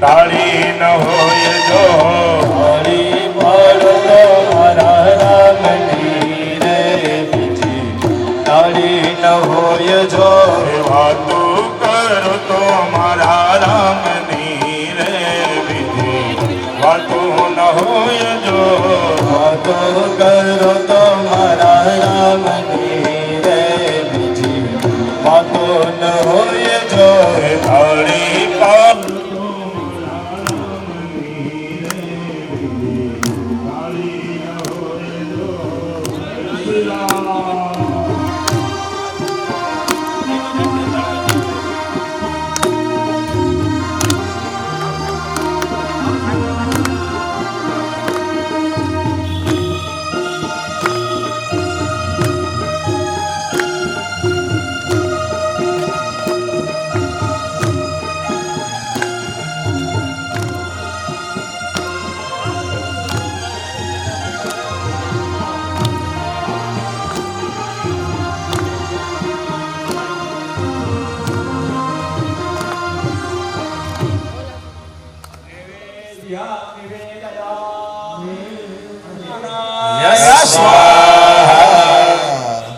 તાળી ન હોય જો તાળી પાડો તો મારા રામની રે બીજી તાળી ન હોય જો વાતો કરો તો મારા રામની રે બીજી વાતો ન હોય જો વાતો કરો તો મારા રામની રે બીજી વાતો ન હોય જો તાળી પાડ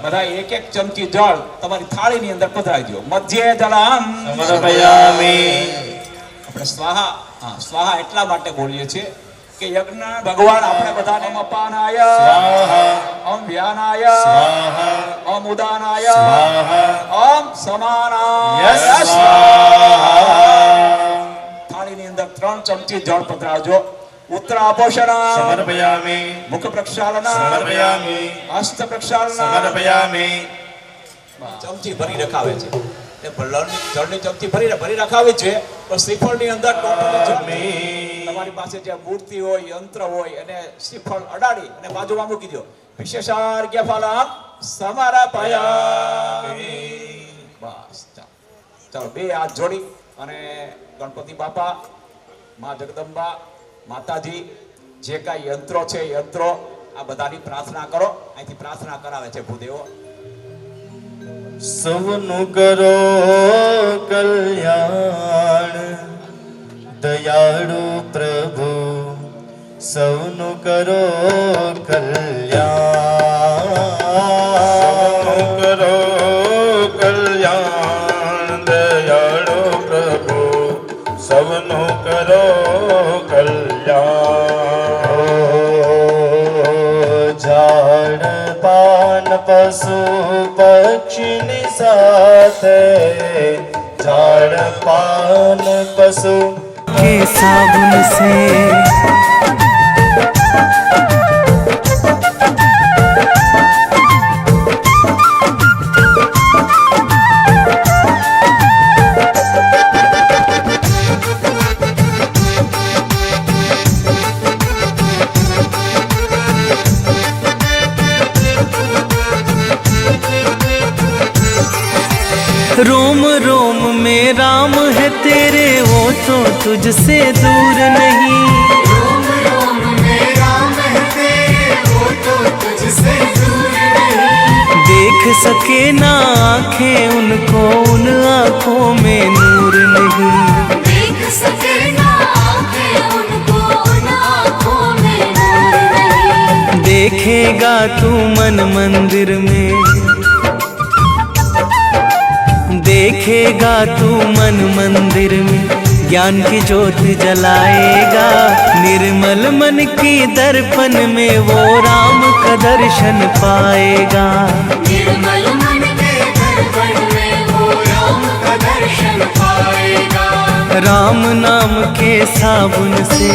બધા એક એક ચમચી જળ તમારી થાળીની અંદર પધરાવી દો. મધ્યે જલમ સમર્પયામિ. આપણે સ્વાહા, હા સ્વાહા એટલા માટે બોલીએ છીએ કે યજ્ઞ ભગવાન આપણે બધાને અપાનાય, સ્વાહા ઓમ વ્યાનાય, સ્વાહા ઓમ ઉદાનાય, સ્વાહા ઓમ સમાનાય. થાળીની અંદર 3 ચમચી જળ પધરાવજો. ઉત્તરાપોષણ સમર્પયામિ. મુખ પ્રક્ષાલન સમર્પયામિ. હસ્ત પ્રક્ષાલન સમર્પયામિ. ચમચી ભરી રખાવે છે. એ જળની ચમચી ભરી રખાવી છે. પણ શ્રીફળની અંદર ટોટલી તમારી પાસે જે મૂર્તિ હોય, યંત્ર હોય અને શ્રીફળ અડાડી અને બાજુમાં મૂકી દો. વિશેષાર્ઘ્ય ફલમ સમર્પયામિ. બસ ચાલો 2 હાથ જોડી અને ગણપતિ બાપા, માં જગદંબા, માતાજી, જે કાંઈ યંત્રો છે યંત્રો આ બધાની પ્રાર્થના કરો. અહીંથી પ્રાર્થના કરાવે છે ભૂદેવો. સૌનું કરો કલ્યાણ દયાળુ પ્રભુ, સૌનું કરો કલ્યાણ. કરો કલ્યાણ દયાળુ પ્રભુ સૌનું કરો કલ્યાણ. ઝાડ પાન પશુ પક્ષીની સાથે, ઝાડ પાન પશુ के साबुन से रोम रोम में राम है तेरे, वो तो तुझसे दूर नहीं. रोम रोम में राम है तेरे, वो तो तुझसे दूर नहीं. देख सके ना आंखें उनको, उन आंखों में नूर नहीं. देख सके ना आंखें उनको, उन आँखों में नूर नहीं. देखेगा तू मन मंदिर में, देखेगा तू मन मंदिर में, ज्ञान की ज्योत जलाएगा. निर्मल मन की दर्पण में वो राम का दर्शन पाएगा. निर्मल मन के दर्पण में वो राम का दर्शन पाएगा. राम नाम के साबुन से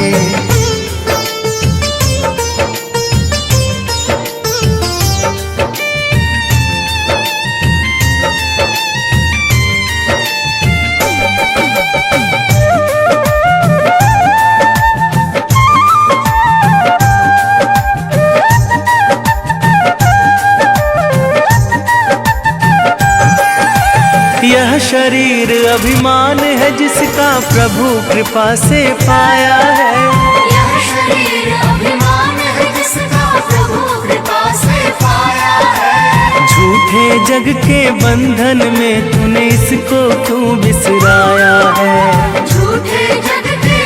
यह शरीर अभिमान है जिसका प्रभु कृपा से पाया है. यह शरीर अभिमान है जिसका प्रभु कृपा से पाया है. झूठे जग के बंधन में तूने इसको क्यों बिसराया है. झूठे जग के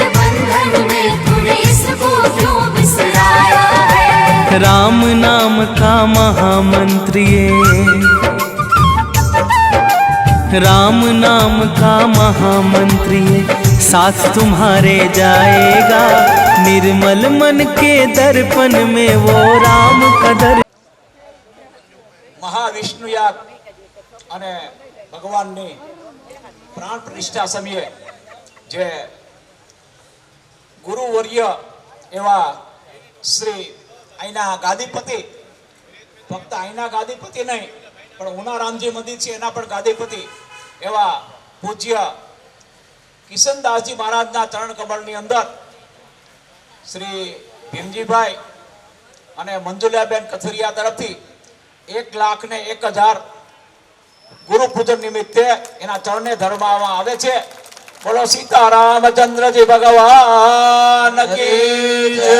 राम नाम का महामंत्र ये, राम नाम का महामंत्र ये साथ तुम्हारे जाएगा। निर्मल मन के दर्पण में वो राम का दर्शन। મહાવિષ્ણુ યાગ અને ભગવાનની પ્રાણ પ્રતિષ્ઠા સમયે જે ગુરુવર્ય એવા શ્રી અહીંના ગાદીપતિ, ફક્ત અહીંના ગાદીપતિ નહીં પણ ઉનારામજી મંદિર છે એના પણ ગાદીપતિ એવા પૂજ્ય કિશનદાસજી મહારાજના ચરણ કમળની અંદર શ્રી ભીમજીભાઈ અને મંજુલાબેન કથરિયા તરફથી 1,01,000 ગુરુ પૂજન નિમિત્તે એના ચરણે ધરવામાં આવે છે। બોલો સીતારામચંદ્રજી ભગવાન કી જય।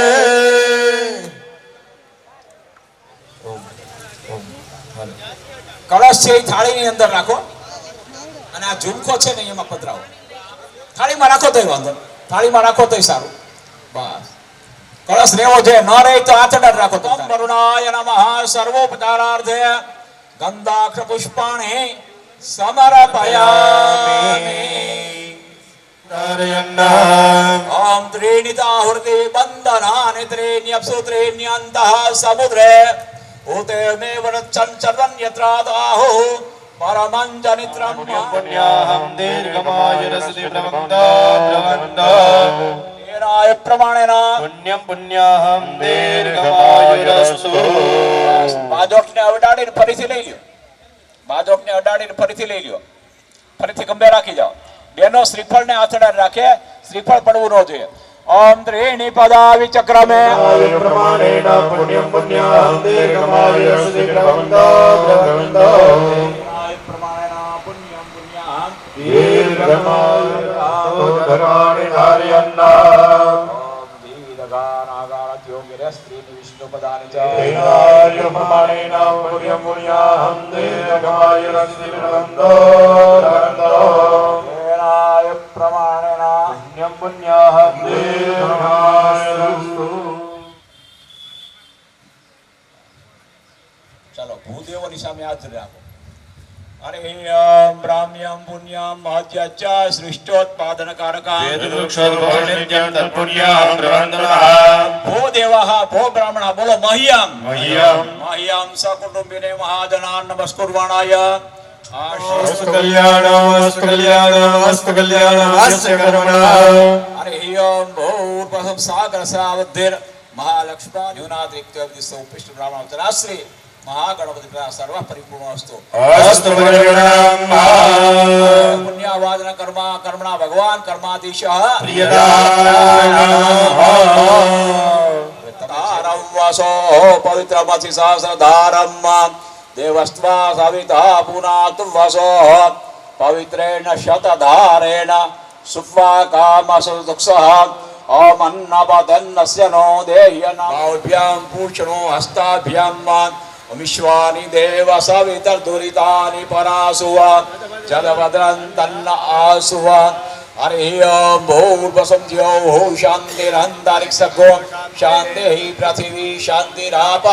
કળશ છે એ થાળીની અંદર રાખો અને આ ઝુમકો છે ને એમાં પધરાવો। થાળીમાં રાખો તોય વાંધો, થાળીમાં રાખો તોય સારું। બસ કળશ રેવો છે, ન રહે તો આચરણ રાખો। તો વરુણાય નમઃ સર્વોપચારાર્થે ગંધાક્ષ પુષ્પાણિ સમર્પયામિ। ઓમ ત્રીણિતાહૃતિ બંધનાनि ત્રીણ્યપ્સુ ત્રીણ્યन्तઃ સમુદ્રે ભૂતે મે વરચ્છન યત્રાદાહુ પરમં જનિત્રમ પુણ્યાહમ દીર્ઘમાયુરસ્તિ એનાય પ્રમાણેના પુણ્યમ પુણ્યાહમ દીર્ઘમાયુરસ્તુ। બાજોટને અડાડીને ફરીથી લઈ લ્યો, બાજોટને અડાડીને ફરીથી લઈ લ્યો, ફરીથી ખંભે રાખી જાઓ। બેનો શ્રીફળને આથડા રાખે, શ્રીફળ પડવું ન જોઈએ। ઓમ ત્રીણિ પદા વિચક્રમે પ્રમાણેન પુણ્યમ પુણ્યાહમ દીર્ઘમાયુરસ્તિ પ્રમાણેના પુણ્યમ પુણ્યાહમ દીર્ઘમાયુરસ્તુ સ્ત્રીની વિષ્ણુ પદાની જય। પ્રમાણેન પુણ્યમ પુણ્યાહમ દીર્ઘમાયુરસ્તિ પ્રમાણેના પુણ્યમ પુણ્યાહમ દીર્ઘમાયુરસ્તુ। ચાલો ભૂદેવોની સામે હાજર રાખો। અરે યમ બ્રાહ્મ્યમ પુણ્યમ મહત્યચ સૃષ્ટોત્પાદન કારકા ભો દેવાહ ભો બ્રાહ્મણા બોલો મહ્યમ મહ્યમ સકુટુંબિને મહાજનાન નમસ્કુર્વાણાય। અરે યમ ભૂર્ભસમ સાગર સાવધિર મહાલક્ષ્મા ન્યુનાદ્રિક્ત્ય વિદિસ્તો ઉપિષ્ટ બ્રાહ્મણોત્તરાશ્રી મહાગણપતિ સર્વ પરિપૂર્ણ અસ્તુ। પુણ્યવાદન કર્મા કર્મણા ભગવાન કર્માધીશ તારમ વાસો પવિત્રમસી સહસ્રધારમ દેવસ્ત્વા સવિતા પુનાતુ વસો પવિત્રેણ શતધારેણ સુવા કામસુદુક્ષ ઓમ અન્નપતન્નસ્ય નો દેહ્યનાભ્યામ પૂષણો હસ્તાભ્યામ વિશ્વાની દેવ સવિતર્દુરિતાની પરાસુવા જલભદ્રં તન્ન આસુવા। હરિ ઓમ ભૂર્ભસમ જ્યો શાંતિરંતરિક્ષગો શાંતિ પૃથિવી શાંતિરાપ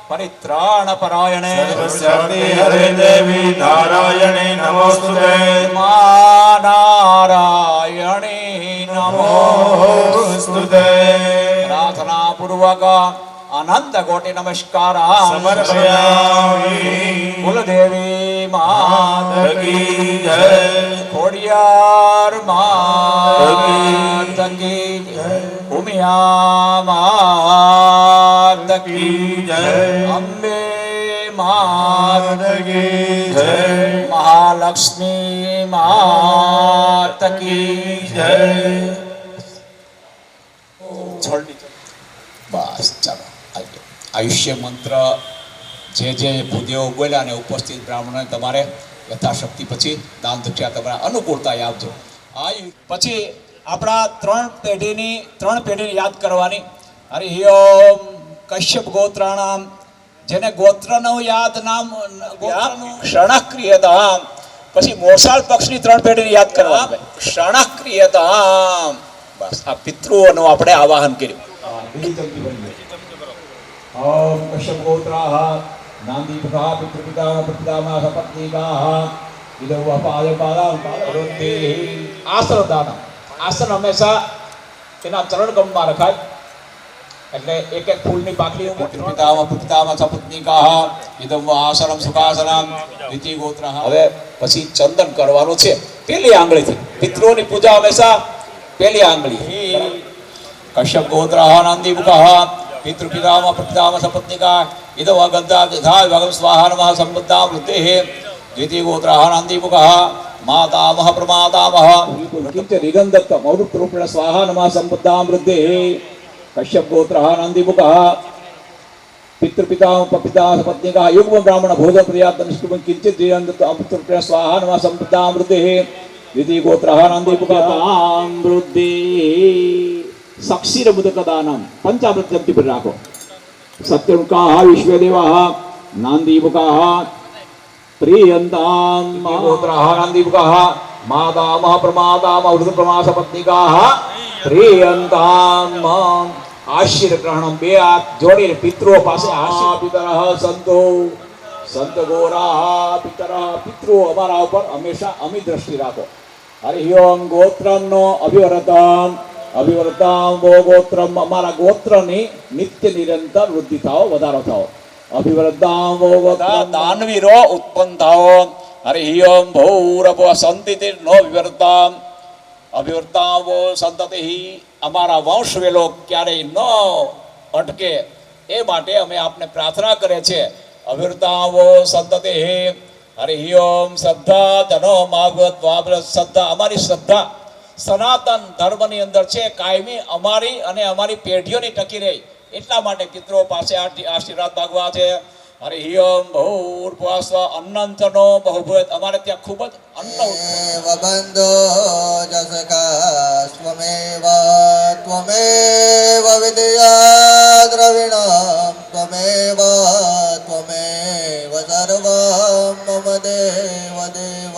પરિત્રાણ પરાયણે હરે દેવી નારાયણે નમોસ્તુતે મા નારાયણી નમોસ્તુતે પ્રાર્થના પૂર્વક અનંત કોટી નમસ્કાર સમર્પયામિ। કુલદેવી માત કી જય, ખોડિયાર માત કી જય, ઉમિયા માત કી જય, અંબે માત કી જય, મહાલક્ષ્મી માત કી જય। બસ ચાલો આયુષ્ય મંત્ર જે ભૂદેવો બોલ્યા અને ઉપસ્થિત બ્રાહ્મણોને તમારે યથાશક્તિ પછી દાન દક્ષિણા તમારા અનુકૂળતાએ આપજો। પછી આપણા ત્રણ પેઢીને યાદ કરવાની। હરિ ઓમ કશ્યપ ગોત્રાણામ જેને ગોત્રનું યાદ નામ ક્ષણક્રિયતામ, પછી મોસાળ પક્ષની 3 પેઢીને યાદ કરવા ક્ષણક્રિયતામ. બસ આ પિતૃઓનું આપણે આવાહન કર્યું. ઓમ કશ્યપ ગોત્રાહ નાંદીપુખા પિતૃપિતા પ્રપિતામહ સપત્નીકાહ ઇદૌ અપાયપાદાં પાદવૃત્તિ. આસન દાન, આસન હંમેશા એના ચરણ કમમાં રખાય. એટલે એક એક ફૂલની પાકડી પિતૃપિતામહ પ્રપિતામહ સપત્નીકાહ ઇદૌ આસનમ સુખાસનમ ઇતિ ગોત્રાહ. હવે પછી ચંદન કરવાનું છે પેલી આંગળીથી. પિતૃઓની પૂજા હંમેશા પેલી આંગળી. કશ્યપ ગોત્રાહ નાંદીપુખા પિતૃપિતામહ પ્રપિતામહ સપત્નીકાહ ઇદૌ અગંધા દધાય ભગવ સ્વાહા નમઃ સંબદ્ધાં વૃત્તિઃ. દ્વિતીય ગોત્રાહ નાંદીપુખા માતામહ પ્રમાતામહ કિંચ રિગંધત્તમ અવૃત્તરૂપેણ સ્વાહા નમઃ સંબદ્ધાં વૃત્તિઃ. કશ્યપ ગોત્રાહ નાંદીપુખા પિતૃપિતામહ પ્રપિતામહ સપત્નીકાહ યુગ્મ બ્રાહ્મણ ભોજન પર્યાપ્ત નિષ્કુમ કિંચિત રિગંધત્તમ અવૃત્તરૂપેણ સ્વાહા નમઃ સંબદ્ધાં વૃત્તિઃ. દ્વિતીય ગોત્રાહ નાંદીપુખા વૃદ્ધિ. સક્ષીર મુદકદાનમ પંચામૃત્યંતિ પર રાખો. સત્યમુખાહ વિશ્વદેવાહ નાંદીમુખાહ પ્રિયંતામ. ગોત્રાહ નાંદીમુખાહ માતામહ પ્રમાતામહ વૃદ્ધ પ્રમા સપત્નીકાહ પ્રિયંતામ. આશીર્ ગ્રહણમ, 2 હાથ જોડીને પિતૃઓ પાસે આશીર્. પિતરઃ સંતો સંત ગોરાહ પિતરઃ. પિતૃઓ અમારા ઉપર હંમેશા અમી દ્રષ્ટિ રાખો. હરિ ઓમ. ગોત્રમનો અભિવર્તન અભિવર્તામ વો ગોત્રમ. અમારા ગોત્રની નિત્ય નિરંતર વૃદ્ધિ થાઓ, વધારો થાઓ. અભિવર્તામ વો ગોત્રમ. દાનવીરો ઉત્પન્ન થાઓ. હરિ ઓમ. ભૌરભ સંતિતિ નો વિવર્તામ અભિવર્તામ વો સંતતિ. અમારા વંશ વેલો ક્યારેય ન અટકે એ માટે અમે આપને પ્રાર્થના કરે છે. અભિવર્તામ વો સંતતિ. હરિ ઓમ. શ્રદ્ધા જનો માગવત શ્રદ્ધા. અમારી શ્રદ્ધા સનાતન ધર્મની અંદર છે, કાયમી અમારી અને અમારી પેઢીઓની ટકી રહી. એટલા માટે પિતૃઓ પાસે આશીર્વાદ માગવા છે. હરિ ઓમ. ભૂર્ભુવસ્વ અન્નંતનો બહુભૂત. અમારે ત્યાં ખૂબ જ અન્ન બંધો જસકા સ્વમેવ ત્વમેવ વિદ્યા દ્રવિણમ ત્વમેવ ત્વમેવ સર્વમ મમ દેવ દેવ.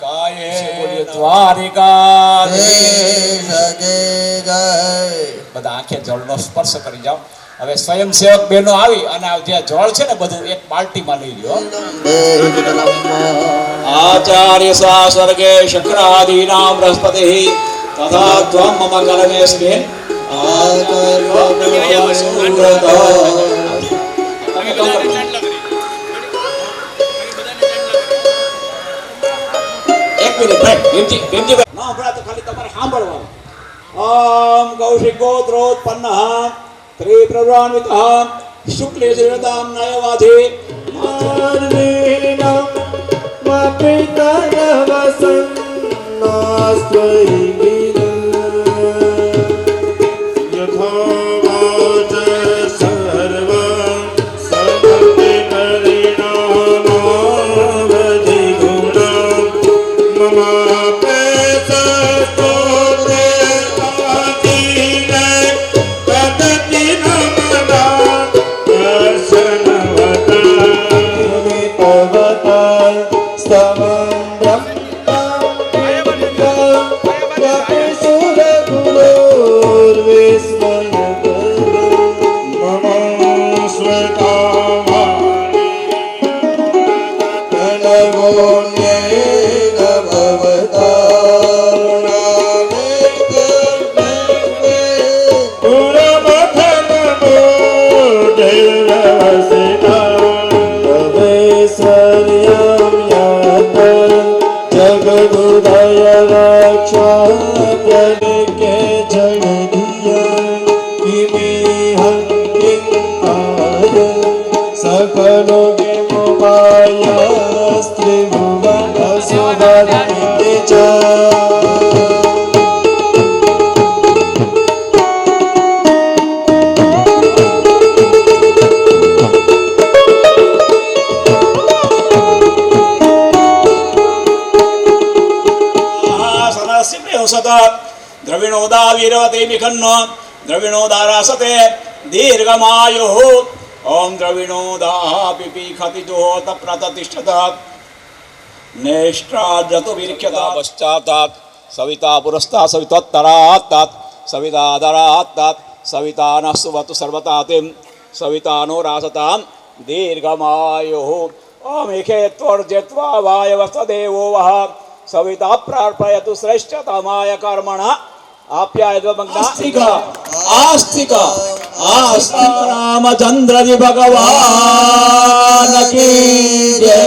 કાયે દ્વારિકા જય જય. બધા આંખે જળનો સ્પર્શ કરી જાઓ. હવે સ્વયંસેવક બહેનો આવી અને જે જળ છે ને બધું એક બાલટીમાં લઈ લ્યો. આચાર્ય સા સ્વર્ગે શક્રાદીનામ બૃહસ્પતિ તથા ત્વમ મમ કર્મેસ્મિન આચાર્યો સુવ્રત. એક મિનિટ ભીમજી ના હમણાં તો ખાલી તમારે સાંભળવાનું. ઓમ કૌશિક ગોત્રોત્પન્નઃ ત્રિપ્રવાન્વિતઃ શુક્લે શ્રીરતામ નયવાધિ યથોવાચ સર્વં સમર્પિ પરિણામાવધિગુણં મમાપે સસ્તોત્રે આદિને પતતિ નમના દ્રવિણોદા વીરવતે મિખન્નો દ્રવિણોદારાસતે દીર્ઘમાયુઃ. ओम द्रविणो दाह पिपी खतिजो तप्रतिष्ठत नेष्ट्राजतु विरिख्यता पश्चातात् सविता पुरस्तात् सवितोत्तरात् तत् सवितादरात् तत् सविता नः सुवतु सर्वतातिं सविता नो रासतां दीर्घमायुः ओमिखे त्वर्जित्वा वायवस्तदेवो वः सविता प्रार्पयतु श्रेष्ठतमाय कर्मणा आप्यायद्वमग्नास्तिक आस्तिक आस्तिक रामचंद्र जी भगवान की जय।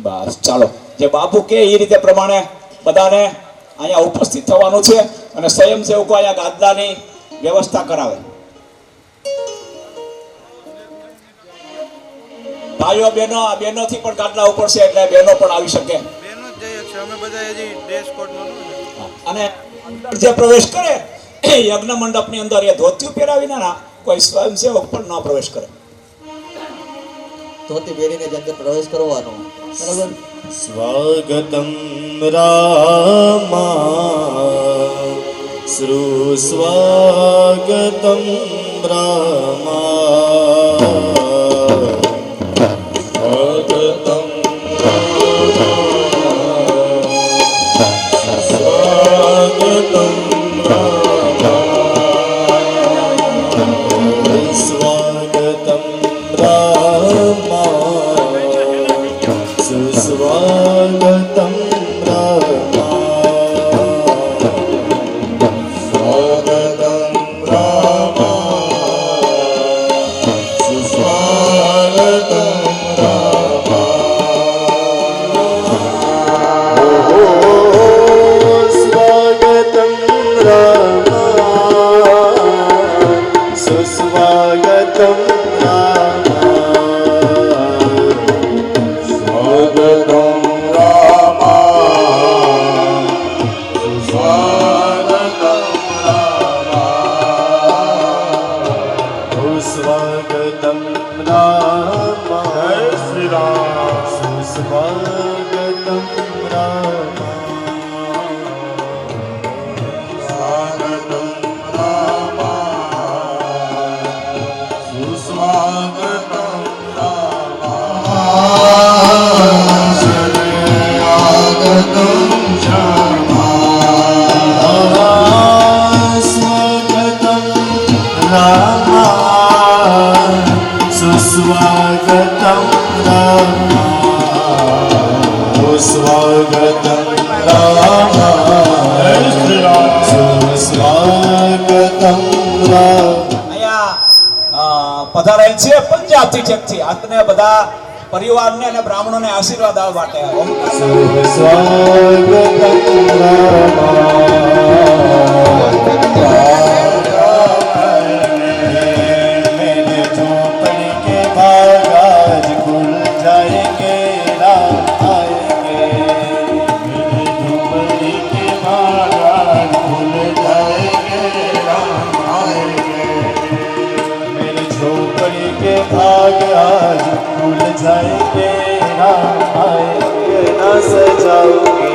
बस ચાલો જે બાપુ કે એ રીતે પ્રમાણે બધાને અહીંયા ઉપસ્થિત થવાનું છે અને સ્વયંસેવકો અહીંયા ગાદલાની વ્યવસ્થા કરાવે। ભાઈઓ બહેનો આ બહેનોથી પણ ગાદલા ઉપડશે એટલે બહેનો પણ આવી શકે અને અંદર જે પ્રવેશ કરે એ યજ્ઞ મંડપની અંદર એ ધોતિયું પહેરાવીને ના કોઈ સ્વયંસેવક પણ ન પ્રવેશ કરે। ધોતી પહેરીને જ અંદર પ્રવેશ કરવાનો બરાબર। स्वागतं रामा सुस्वागतं रामा स्वागतं स्वागतं रामा स्वागतं रामा सुस्वागतं रामा स्वागतं रामा सुस्वागतं रामा स्वागतं रामा सुस्वागतं रामा स्वागतं रामा स्वागतं रामा सुस्वागतं रामा जय श्री राम सुस्वागतं रामा स्वागतं रामा सुस्वागतं रामा स्वागतं श्यामा स्वागतं रामा सुस्वागतं रामा स्वागतं रामा सुस्वागतं रामा। અહીંયા પધારેલ છે પંજાબથી ઠેકથી આતને બધા પરિવારને અને બ્રાહ્મણોને આશીર્વાદ આપવા માટે स्वागतं रामा मेरे झोपड़ी के भाग आज खुल जाएंगे राम आएंगे मेरे झोपड़ी के भाग आज खुल जाएंगे राम आएंगे मेरे झोपड़ी के भाग आज खुल जाएंगे राम आएंगे ना सजाओगी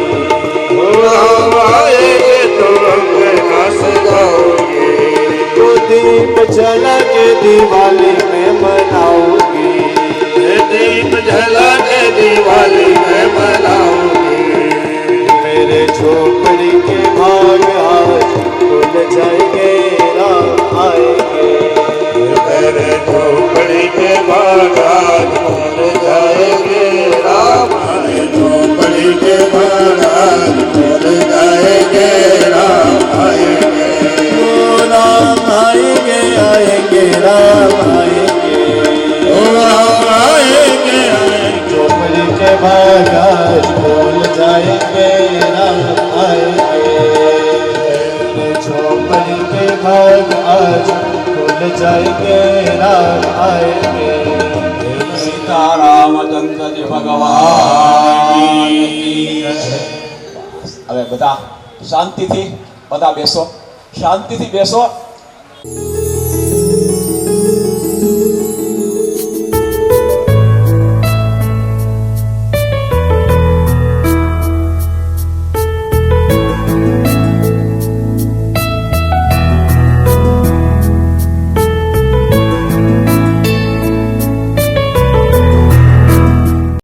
राम आएंगे तो ना सजाओगी तो दीप जला के दिवाली में मनाओगी दीप जला के दिवाली में मनाओगी मेरे झोपड़ी के भाग आज खुल जाएंगे राम आएंगे मेरे झोपड़ी के भाग आज खुल जाएंगे राम झोपड़ी के भाग आज खुल जाएंगे राम आएंगे राम आएंगे आएंगे राम आएंगे राम आएंगे झोपड़ी के भाग आज खुल जाएंगे राम आएंगे झोपड़ी के भाग आज खुल जाएंगे राम आएंगे सीतारामचंद्र जी भगवान की जय। હવે બધા શાંતિથી બધા બેસો શાંતિથી બેસો।